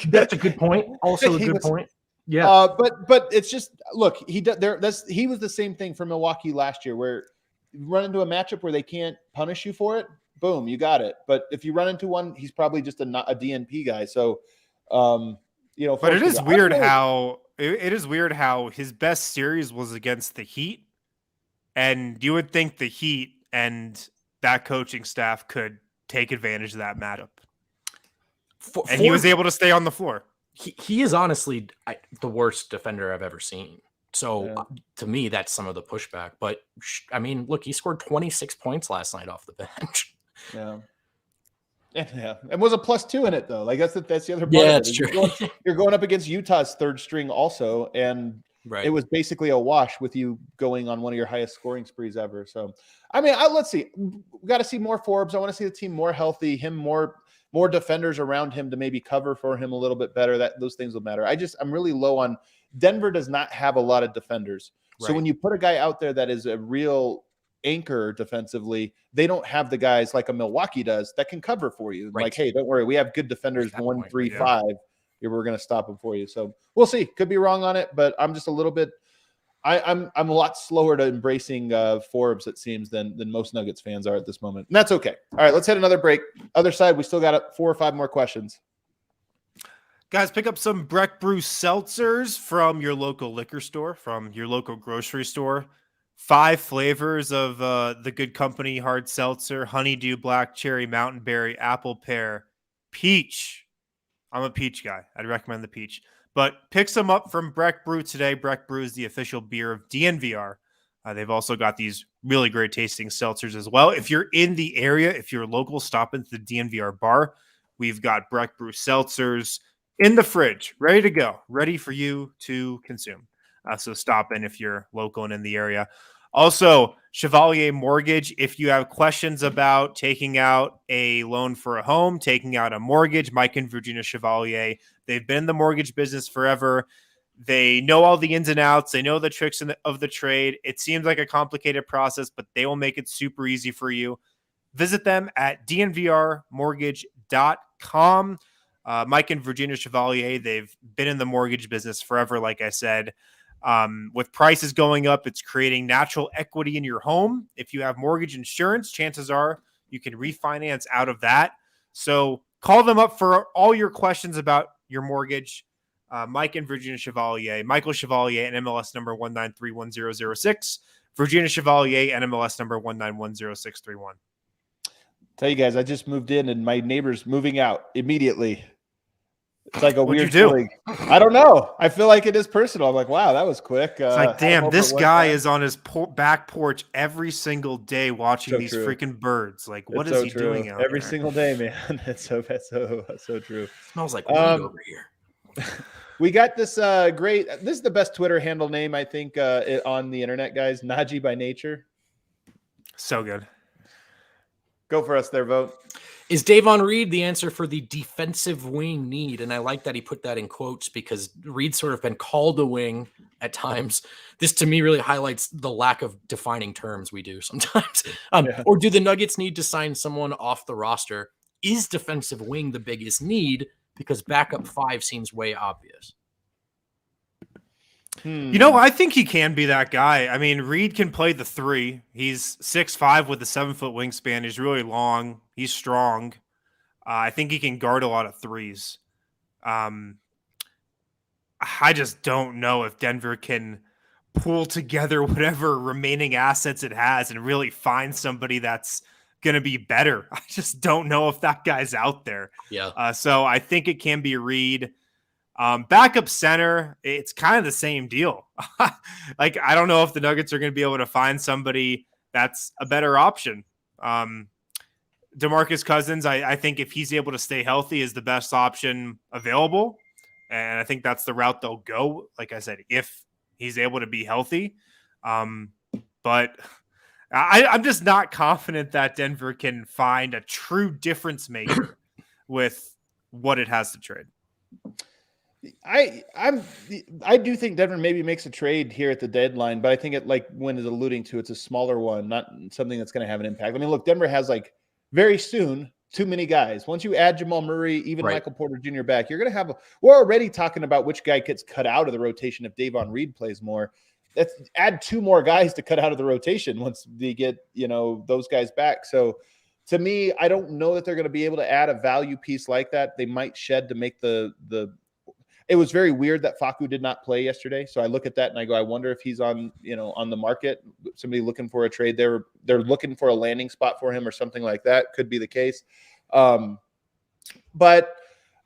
S3: That's a good point. Also a good point. Yeah.
S1: But it's just, look, he was the same thing for Milwaukee last year, where you run into a matchup where they can't punish you for it. Boom, you got it. But if you run into one, he's probably just a DNP guy. So, but
S2: it is weird how his best series was against the Heat, and you would think the Heat and that coaching staff could take advantage of that matchup. And he was able to stay on the floor.
S3: He is honestly the worst defender I've ever seen. So to me, that's some of the pushback. But I mean, look, he scored 26 points last night off the bench.
S1: Yeah. Yeah, and was a +2 in it though. Like that's the other part.
S3: Yeah, it's true.
S1: You're going up against Utah's third string also, and it was basically a wash with you going on one of your highest scoring sprees ever. So, I mean, let's see. We got to see more Forbes. I want to see the team more healthy. Him more defenders around him to maybe cover for him a little bit better. Those things will matter. I'm really low on Denver. Does not have a lot of defenders. Right. So when you put a guy out there that is a real anchor defensively, they don't have the guys like a Milwaukee does that can cover for you. Right. Like, hey, don't worry, we have good defenders 1, 3, 5. We're going to stop them for you. So we'll see. Could be wrong on it, but I'm just a little bit. I'm a lot slower to embracing Forbes, it seems, than most Nuggets fans are at this moment, and that's okay. All right, let's hit another break. Other side, we still got 4 or 5 more questions.
S2: Guys, pick up some Breck Brew seltzers from your local liquor store, from your local grocery store. 5 flavors of the Good Company hard seltzer: honeydew, black cherry, mountain berry, apple pear, peach. I'm a peach guy. I'd recommend the peach. But pick some up from Breck Brew today. Breck Brew is the official beer of DNVR. They've also got these really great tasting seltzers as well. If you're in the area, if you're local, stop into the DNVR bar. We've got Breck Brew seltzers in the fridge, ready to go, ready for you to consume. So stop in if you're local and in the area. Also, Chevalier Mortgage, if you have questions about taking out a loan for a home, taking out a mortgage, Mike and Virginia Chevalier, they've been in the mortgage business forever. They know all the ins and outs. They know the tricks of the trade. It seems like a complicated process, but they will make it super easy for you. Visit them at dnvrmortgage.com. Mike and Virginia Chevalier, they've been in the mortgage business forever, like I said. With prices going up, it's creating natural equity in your home. If you have mortgage insurance, chances are you can refinance out of that. So call them up for all your questions about your mortgage. Mike and Virginia Chevalier, Michael Chevalier, and MLS number 1931006. Virginia Chevalier, and MLS number 1910631.
S1: Tell you guys, I just moved in and my neighbor's moving out immediately. It's like a
S2: What'd
S1: weird
S2: you do?
S1: feeling. I don't know. I feel like it is personal. I'm like, wow, that was quick.
S2: It's like, damn, this guy is on his back porch every single day watching these freaking birds. Like, what is he doing out
S1: every
S2: there?
S1: single day, man? It's so true.
S3: Smells like weed over here.
S1: We got this great. This is the best Twitter handle name, I think, on the internet, guys. Najee by nature.
S2: So good.
S1: Go for us there, Vogt.
S3: Is Davon Reed the answer for the defensive wing need? And I like that he put that in quotes because Reed's sort of been called a wing at times. This to me really highlights the lack of defining terms we do sometimes. Or do the Nuggets need to sign someone off the roster? Is defensive wing the biggest need? Because backup 5 seems way obvious.
S2: You know, I think he can be that guy. I mean, Reed can play the 3. He's 6'5" with a 7-foot wingspan. He's really long. He's strong. I think he can guard a lot of 3s. I just don't know if Denver can pull together whatever remaining assets it has and really find somebody that's going to be better. I just don't know if that guy's out there.
S3: Yeah.
S2: So I think it can be Reed. Backup center, it's kind of the same deal. Like, I don't know if the Nuggets are going to be able to find somebody that's a better option. DeMarcus Cousins, I think if he's able to stay healthy, is the best option available. And I think that's the route they'll go. Like I said, if he's able to be healthy. But I'm just not confident that Denver can find a true difference maker with what it has to trade.
S1: I do think Denver maybe makes a trade here at the deadline, but I think it, like Wynn is alluding to, it's a smaller one, not something that's going to have an impact. I mean, look, Denver has like very soon too many guys. Once you add Jamal Murray, even Michael Porter Jr. back, you're going to have we're already talking about which guy gets cut out of the rotation if Davon Reed plays more. That's add 2 more guys to cut out of the rotation once they get, those guys back. So to me, I don't know that they're going to be able to add a value piece like that. They might shed to make the it was very weird that Facu did not play yesterday. So I look at that and I go, I wonder if he's on the market, somebody looking for a trade. They're looking for a landing spot for him or something like that. Could be the case. But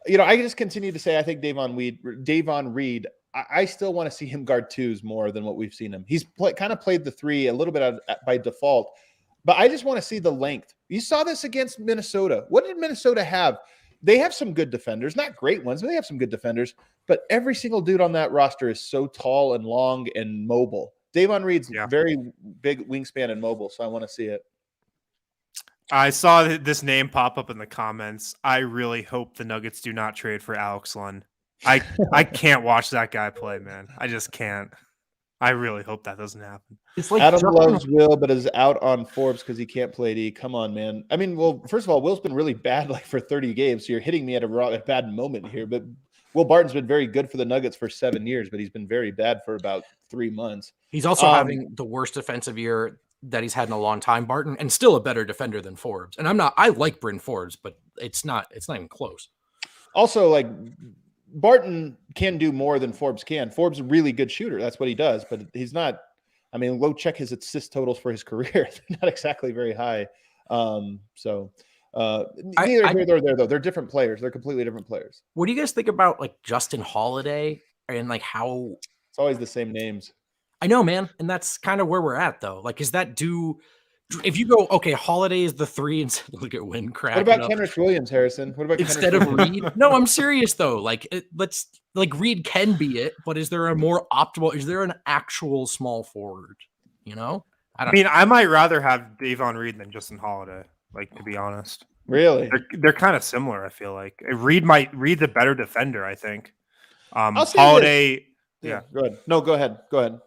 S1: I just continue to say, I think Davon Reed, I still want to see him guard 2s more than what we've seen him. He's kind of played the 3 a little bit by default, but I just want to see the length. You saw this against Minnesota. What did Minnesota have? They have some good defenders, not great ones, but they have some good defenders. But every single dude on that roster is so tall and long and mobile. Davon Reed's very big wingspan and mobile, so I want to see it.
S2: I saw this name pop up in the comments. I really hope the Nuggets do not trade for Alex Len. I can't watch that guy play, man. I just can't. I really hope that doesn't happen.
S3: It's like
S1: Adam loves Will, but is out on Forbes because he can't play D. Come on, man. I mean, well, first of all, Will's been really bad for 30 games, so you're hitting me at a bad moment here. But Will Barton's been very good for the Nuggets for 7 years, but he's been very bad for about 3 months.
S3: He's also having the worst defensive year that he's had in a long time, Barton, and still a better defender than Forbes. And I like Bryn Forbes, but it's not even close.
S1: Also, like, Barton can do more than Forbes can. Forbes is a really good shooter. That's what he does, but he's not. I mean, go check his assist totals for his career. They're not exactly very high. Neither here nor there, though. They're different players. They're completely different players.
S3: What do you guys think about like Justin Holiday and like how
S1: it's always the same names?
S3: I know, man, and that's kind of where we're at, though. Like, is that if you go, okay, Holiday is the 3 and look at Wynn cracking
S1: What about
S3: up.
S1: Kenrich Williams, Harrison? What about
S3: instead of Reed? No, I'm serious though. Like, Reed can be it, but is there a more optimal? Is there an actual small forward?
S2: I might rather have Davon Reed than Justin Holiday. Like, to be honest,
S1: really,
S2: they're kind of similar. I feel like Reed's a better defender. I think.
S1: Holiday, yeah. Go ahead. No, go ahead. Go ahead.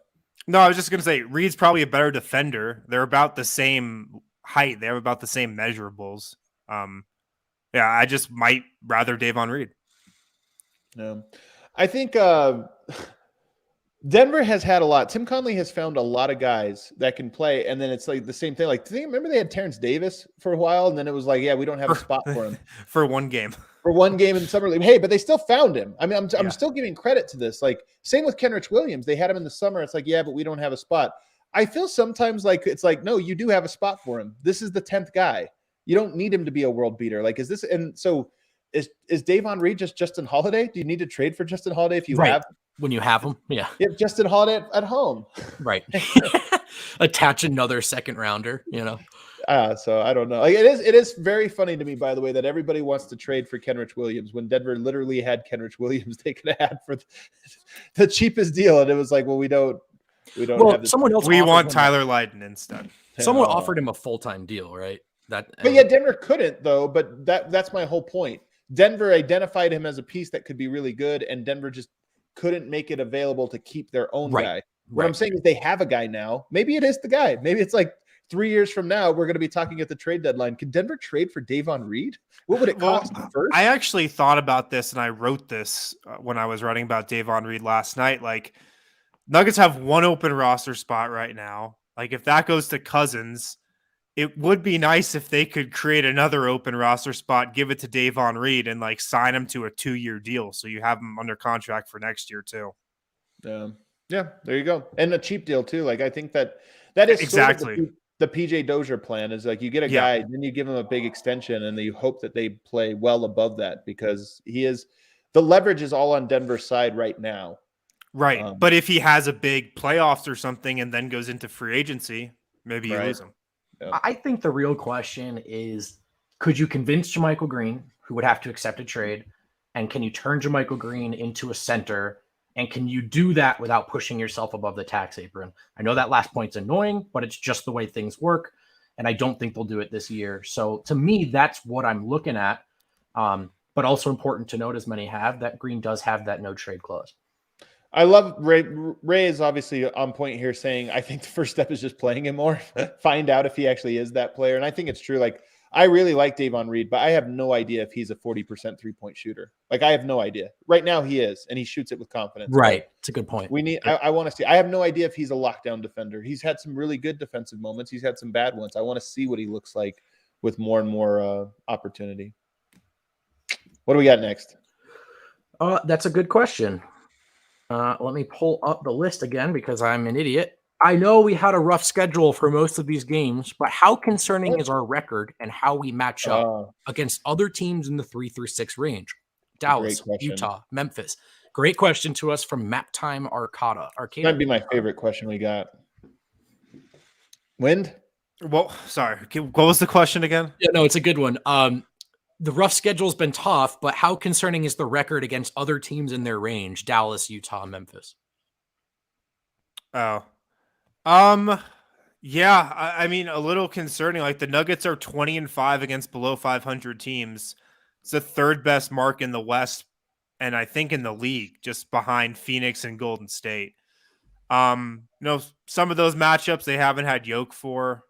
S2: No, I was just going to say Reed's probably a better defender. They're about the same height. They have about the same measurables. I just might rather Davon Reed.
S1: Yeah. I think Denver has had a lot. Tim Conley has found a lot of guys that can play, and then it's like the same thing. Like, remember they had Terrence Davis for a while, and then it was like, we don't have a spot for him.
S2: For one game.
S1: For one game in summer league. Hey, but they still found him. I mean, I'm still giving credit to this. Like, same with Kenrich Williams. They had him in the summer. It's like, but we don't have a spot. I feel sometimes like it's like, no, you do have a spot for him. This is the 10th guy. You don't need him to be a world beater. Like, is this? And so is Davon Reed just Justin Holiday? Do you need to trade for Justin Holiday if you have?
S3: When you have him, yeah.
S1: You have Justin Holiday at home.
S3: Right. Attach another second rounder,
S1: So I don't know. Like, it is very funny to me, by the way, that everybody wants to trade for Kenrich Williams when Denver literally had Kenrich Williams they could have had for the cheapest deal, and it was like, well, we don't. Have this.
S3: Someone else.
S2: We want Tyler Lydon instead.
S3: Someone offered him a full-time deal, right?
S1: But Denver couldn't though. But that's my whole point. Denver identified him as a piece that could be really good, and Denver just couldn't make it available to keep their own guy. What I'm saying is they have a guy now. Maybe it is the guy. Maybe it's like 3 years from now, we're going to be talking at the trade deadline. Can Denver trade for Davon Reed? What would it cost first?
S2: I actually thought about this, and I wrote this when I was writing about Davon Reed last night. Like, Nuggets have one open roster spot right now. Like, if that goes to Cousins, it would be nice if they could create another open roster spot, give it to Davon Reed, and like sign him to a 2-year deal. So you have him under contract for next year too.
S1: Yeah, there you go. And a cheap deal too. Like, I think that is
S2: exactly
S1: sort of the PJ Dozier plan is like, you get a guy, then you give him a big extension, and you hope that they play well above that, because he is the leverage is all on Denver's side right now.
S2: Right. But if he has a big playoffs or something and then goes into free agency, maybe you lose him.
S3: Yeah. I think the real question is, could you convince JaMychal Green, who would have to accept a trade, and can you turn JaMychal Green into a center? And can you do that without pushing yourself above the tax apron? I know that last point's annoying, but it's just the way things work. And I don't think they'll do it this year. So to me, that's what I'm looking at. But also important to note, as many have, that Green does have that no trade clause.
S1: I love Ray. Ray is obviously on point here, saying I think the first step is just playing him more, find out if he actually is that player. And I think it's true. Like, I really like Davon Reed, but I have no idea if he's a 40% 3-point shooter. Like, I have no idea. Right now he is, and he shoots it with confidence.
S3: Right. It's a good point.
S1: We need. I want to see. I have no idea if he's a lockdown defender. He's had some really good defensive moments. He's had some bad ones. I want to see what he looks like with more and more opportunity. What do we got next?
S3: That's a good question. Let me pull up the list again because I'm an idiot. I know we had a rough schedule for most of these games, but how concerning is our record and how we match up against other teams in the 3-6 range? Dallas, Utah, Memphis. Great question to us from Maptime Arcada.
S1: Might be my favorite question we got. Wind?
S2: Well, sorry. What was the question again?
S3: Yeah, no, it's a good one. The rough schedule's been tough, but how concerning is the record against other teams in their range? Dallas, Utah, Memphis.
S2: Oh. Yeah, I mean, a little concerning. Like, the Nuggets are 20-5 against below 500 teams. It's the third best mark in the West, and I think in the league, just behind Phoenix and Golden State. Some of those matchups they haven't had Yoke for.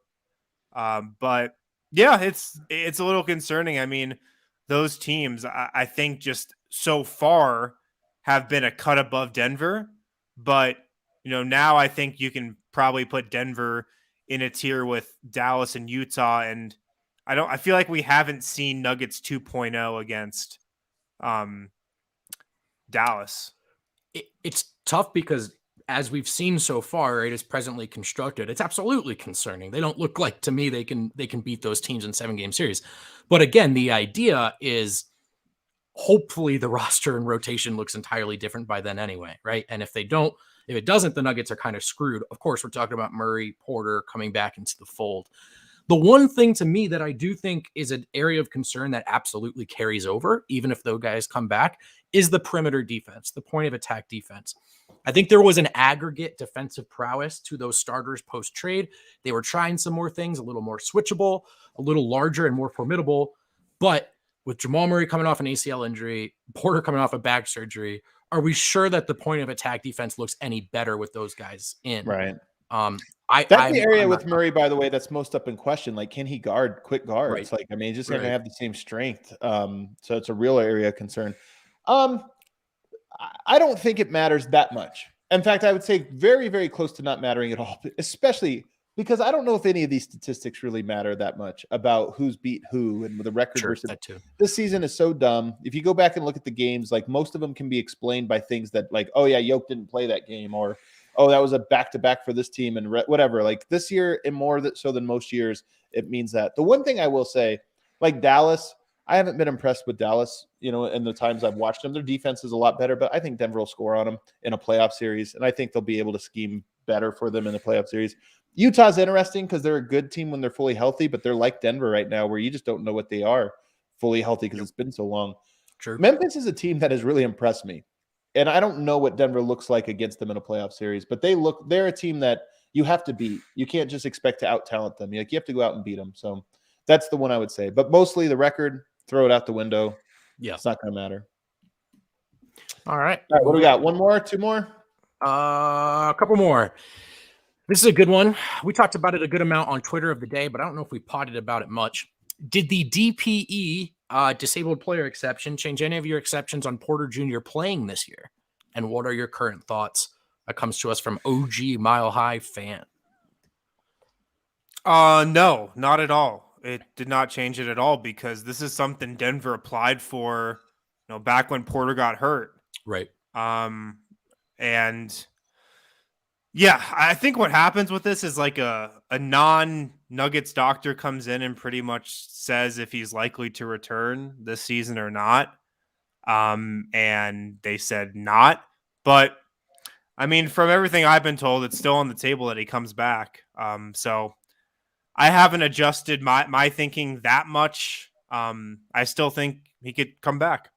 S2: But yeah, it's a little concerning. I mean, those teams, I think, just so far have been a cut above Denver, but now I think you can probably put Denver in a tier with Dallas and Utah, and I feel like we haven't seen Nuggets 2.0 against Dallas.
S3: It's tough because, as we've seen so far, it is presently constructed. It's absolutely concerning. They don't look like, to me, they can beat those teams in 7-game series. But again, the idea is hopefully the roster and rotation looks entirely different by then anyway, right? And if it doesn't, the Nuggets are kind of screwed. Of course, we're talking about Murray, Porter coming back into the fold. The one thing to me that I do think is an area of concern that absolutely carries over, even if those guys come back, is the perimeter defense, the point of attack defense. I think there was an aggregate defensive prowess to those starters post-trade. They were trying some more things, a little more switchable, a little larger and more formidable. But with Jamal Murray coming off an ACL injury, Porter coming off a back surgery, are we sure that the point of attack defense looks any better with those guys in?
S1: Right.
S3: That's
S1: the area with Murray, by the way, that's most up in question. Like, can he guard quick guards?
S3: Right.
S1: Like, I mean, he's just going to have the same strength. So it's a real area of concern. I don't think it matters that much. In fact, I would say very, very close to not mattering at all, especially because I don't know if any of these statistics really matter that much about who's beat who and the record versus
S3: that too.
S1: This season is so dumb. If you go back and look at the games, like, most of them can be explained by things that, like, oh yeah, Yoke didn't play that game, or oh, that was a back-to-back for this team, and whatever. Like, this year, and more so than most years, it means that. The one thing I will say, like Dallas, I haven't been impressed with Dallas, in the times I've watched them. Their defense is a lot better, but I think Denver will score on them in a playoff series, and I think they'll be able to scheme better for them in the playoff series. Utah's interesting because they're a good team when they're fully healthy, but they're like Denver right now, where you just don't know what they are fully healthy because it's been so long.
S3: True.
S1: Memphis is a team that has really impressed me, and I don't know what Denver looks like against them in a playoff series, but they're a team that you have to beat. You can't just expect to out-talent them. You have to go out and beat them. So that's the one I would say. But mostly the record, throw it out the window.
S3: Yeah.
S1: It's not going to matter.
S3: All right.
S1: All right, what do we got? One more? Two more?
S3: A couple more. This is a good one. We talked about it a good amount on Twitter of the day, but I don't know if we potted about it much. Did the DPE disabled player exception change any of your exceptions on Porter Jr. playing this year? And what are your current thoughts? That comes to us from OG Mile High Fan.
S2: No, not at all. It did not change it at all because this is something Denver applied for, back when Porter got hurt.
S3: Right.
S2: And yeah, I think what happens with this is like a non-Nuggets doctor comes in and pretty much says if he's likely to return this season or not. And they said not. But I mean, from everything I've been told, it's still on the table that he comes back. So I haven't adjusted my thinking that much. I still think he could come back.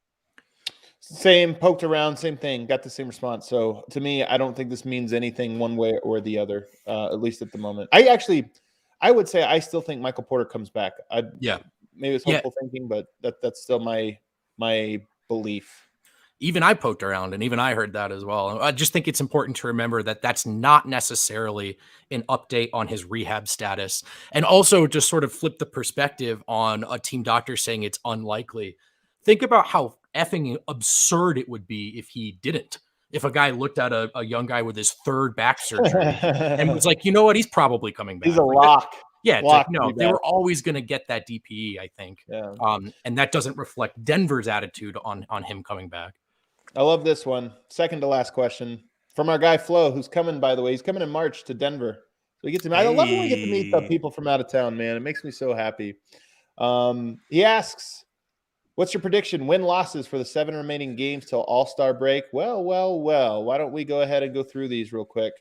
S1: Same, poked around, same thing, got the same response. So to me, I don't think this means anything one way or the other, at least at the moment. I would say I still think Michael Porter comes back. Maybe it's hopeful thinking, but that's still my belief.
S3: Even I poked around, and even I heard that as well. I just think it's important to remember that that's not necessarily an update on his rehab status. And also just sort of flip the perspective on a team doctor saying it's unlikely. Think about how effing absurd it would be if he didn't. If a guy looked at a young guy with his third back surgery and was like, you know what, he's probably coming back.
S1: He's a lock.
S3: Yeah, it's no, they were always going to get that DPE, I think.
S1: Yeah.
S3: And that doesn't reflect Denver's attitude on him coming back.
S1: I love this one. Second to last question from our guy Flo, who's coming, by the way. He's coming in March to Denver. So we get to I love when we get to meet the people from out of town, man. It makes me so happy. He asks, what's your prediction? Win-losses for the 7 remaining games till All-Star break? Well. Why don't we go ahead and go through these real quick?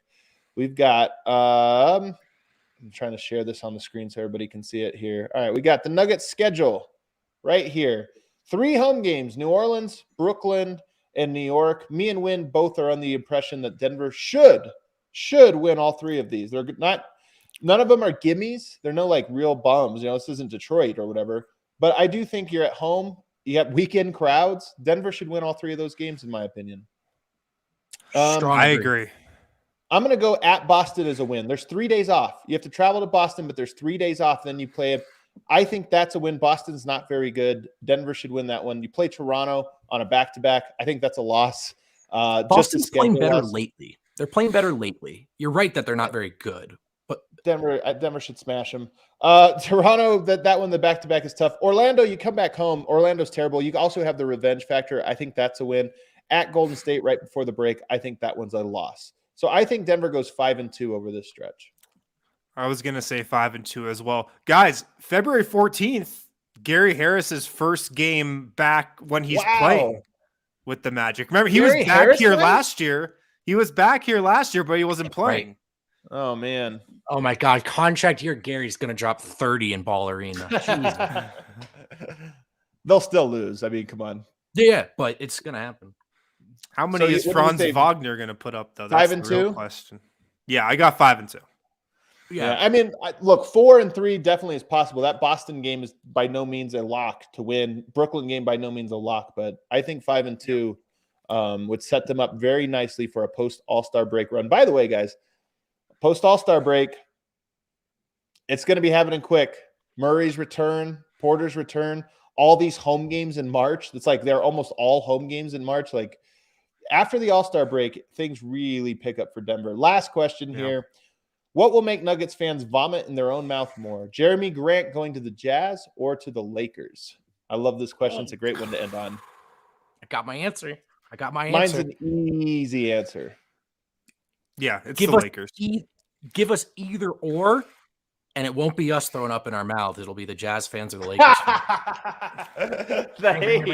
S1: We've got I'm trying to share this on the screen so everybody can see it here. All right, we got the Nuggets schedule right here. 3 home games, New Orleans, Brooklyn, and New York. Me and Win both are on the impression that Denver should win all 3 of these. They're not, none of them are gimmies. They're no like real bums. This isn't Detroit or whatever. But I do think you're at home. You have weekend crowds. Denver should win all 3 of those games, in my opinion.
S2: I agree.
S1: I'm going to go at Boston as a win. There's 3 days off. You have to travel to Boston, but there's 3 days off. Then you play it. I think that's a win. Boston's not very good. Denver should win that one. You play Toronto on a back-to-back. I think that's a loss.
S3: Boston's playing better lately. They're playing better lately. You're right that they're not very good, but
S1: Denver should smash them. Toronto, that one, the back-to-back is tough. Orlando, you come back home. Orlando's terrible. You also have the revenge factor. I think that's a win. At Golden State right before the break, I think that one's a loss. So I think Denver goes 5-2 over this stretch.
S2: I was going to say 5-2 as well. Guys, February 14th, Gary Harris's first game back when he's playing with the Magic. Remember, he was back here last year. He was back here last year, but he wasn't playing.
S1: Oh, man.
S3: Oh, my God. Contract year, Gary's going to drop 30 in Ball Arena.
S1: They'll still lose. I mean, come on.
S3: Yeah, but it's going to happen.
S2: How many is Franz Wagner going to put up, though?
S1: That's 5-2?
S2: The real question. Yeah, I got 5-2.
S1: Yeah, I mean, look, 4-3 definitely is possible. That Boston game is by no means a lock to win. Brooklyn game by no means a lock, but I think 5-2 would set them up very nicely for a post-All-Star break run. By the way, guys, post-All-Star break, it's going to be happening quick. Murray's return, Porter's return, all these home games in March. It's like they're almost all home games in March. Like after the All-Star break, things really pick up for Denver. Last question here. What will make Nuggets fans vomit in their own mouth more? Jeremy Grant going to the Jazz or to the Lakers? I love this question. It's a great one to end on.
S3: I got my answer.
S1: Mine's an easy answer.
S2: Yeah, it's the Lakers.
S3: Give us either or, and it won't be us throwing up in our mouth. It'll be the Jazz fans or the Lakers fans.
S1: The hate.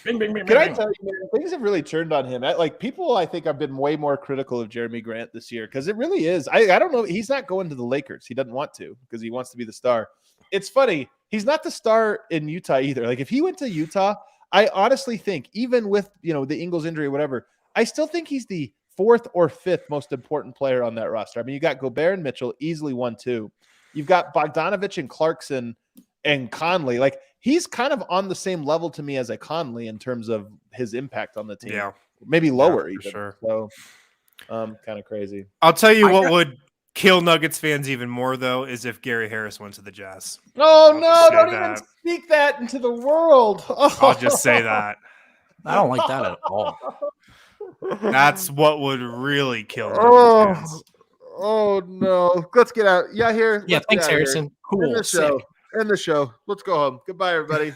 S1: Can I tell you, man, things have really turned on him. Like people, I think, have been way more critical of Jeremy Grant this year because it really is. I don't know. He's not going to the Lakers. He doesn't want to because he wants to be the star. It's funny. He's not the star in Utah either. Like if he went to Utah, I honestly think even with the Ingles injury or whatever, I still think he's the 4th or 5th most important player on that roster. I mean, you got Gobert and Mitchell, easily 1-2. You've got Bogdanovich and Clarkson and Conley. Like he's kind of on the same level to me as a Conley in terms of his impact on the team.
S2: Yeah,
S1: maybe lower even.
S2: Sure.
S1: So, kind of crazy.
S2: I'll tell you what would kill Nuggets fans even more though is if Gary Harris went to the Jazz.
S1: Oh no! Don't even speak that into the world. Oh.
S2: I'll just say that.
S3: I don't like that at all.
S2: That's what would really kill Nuggets fans.
S1: Oh no! Let's get out. Yeah, here.
S3: Yeah, thanks, Harrison. Cool.
S1: End the show. End the show. Let's go home. Goodbye, everybody.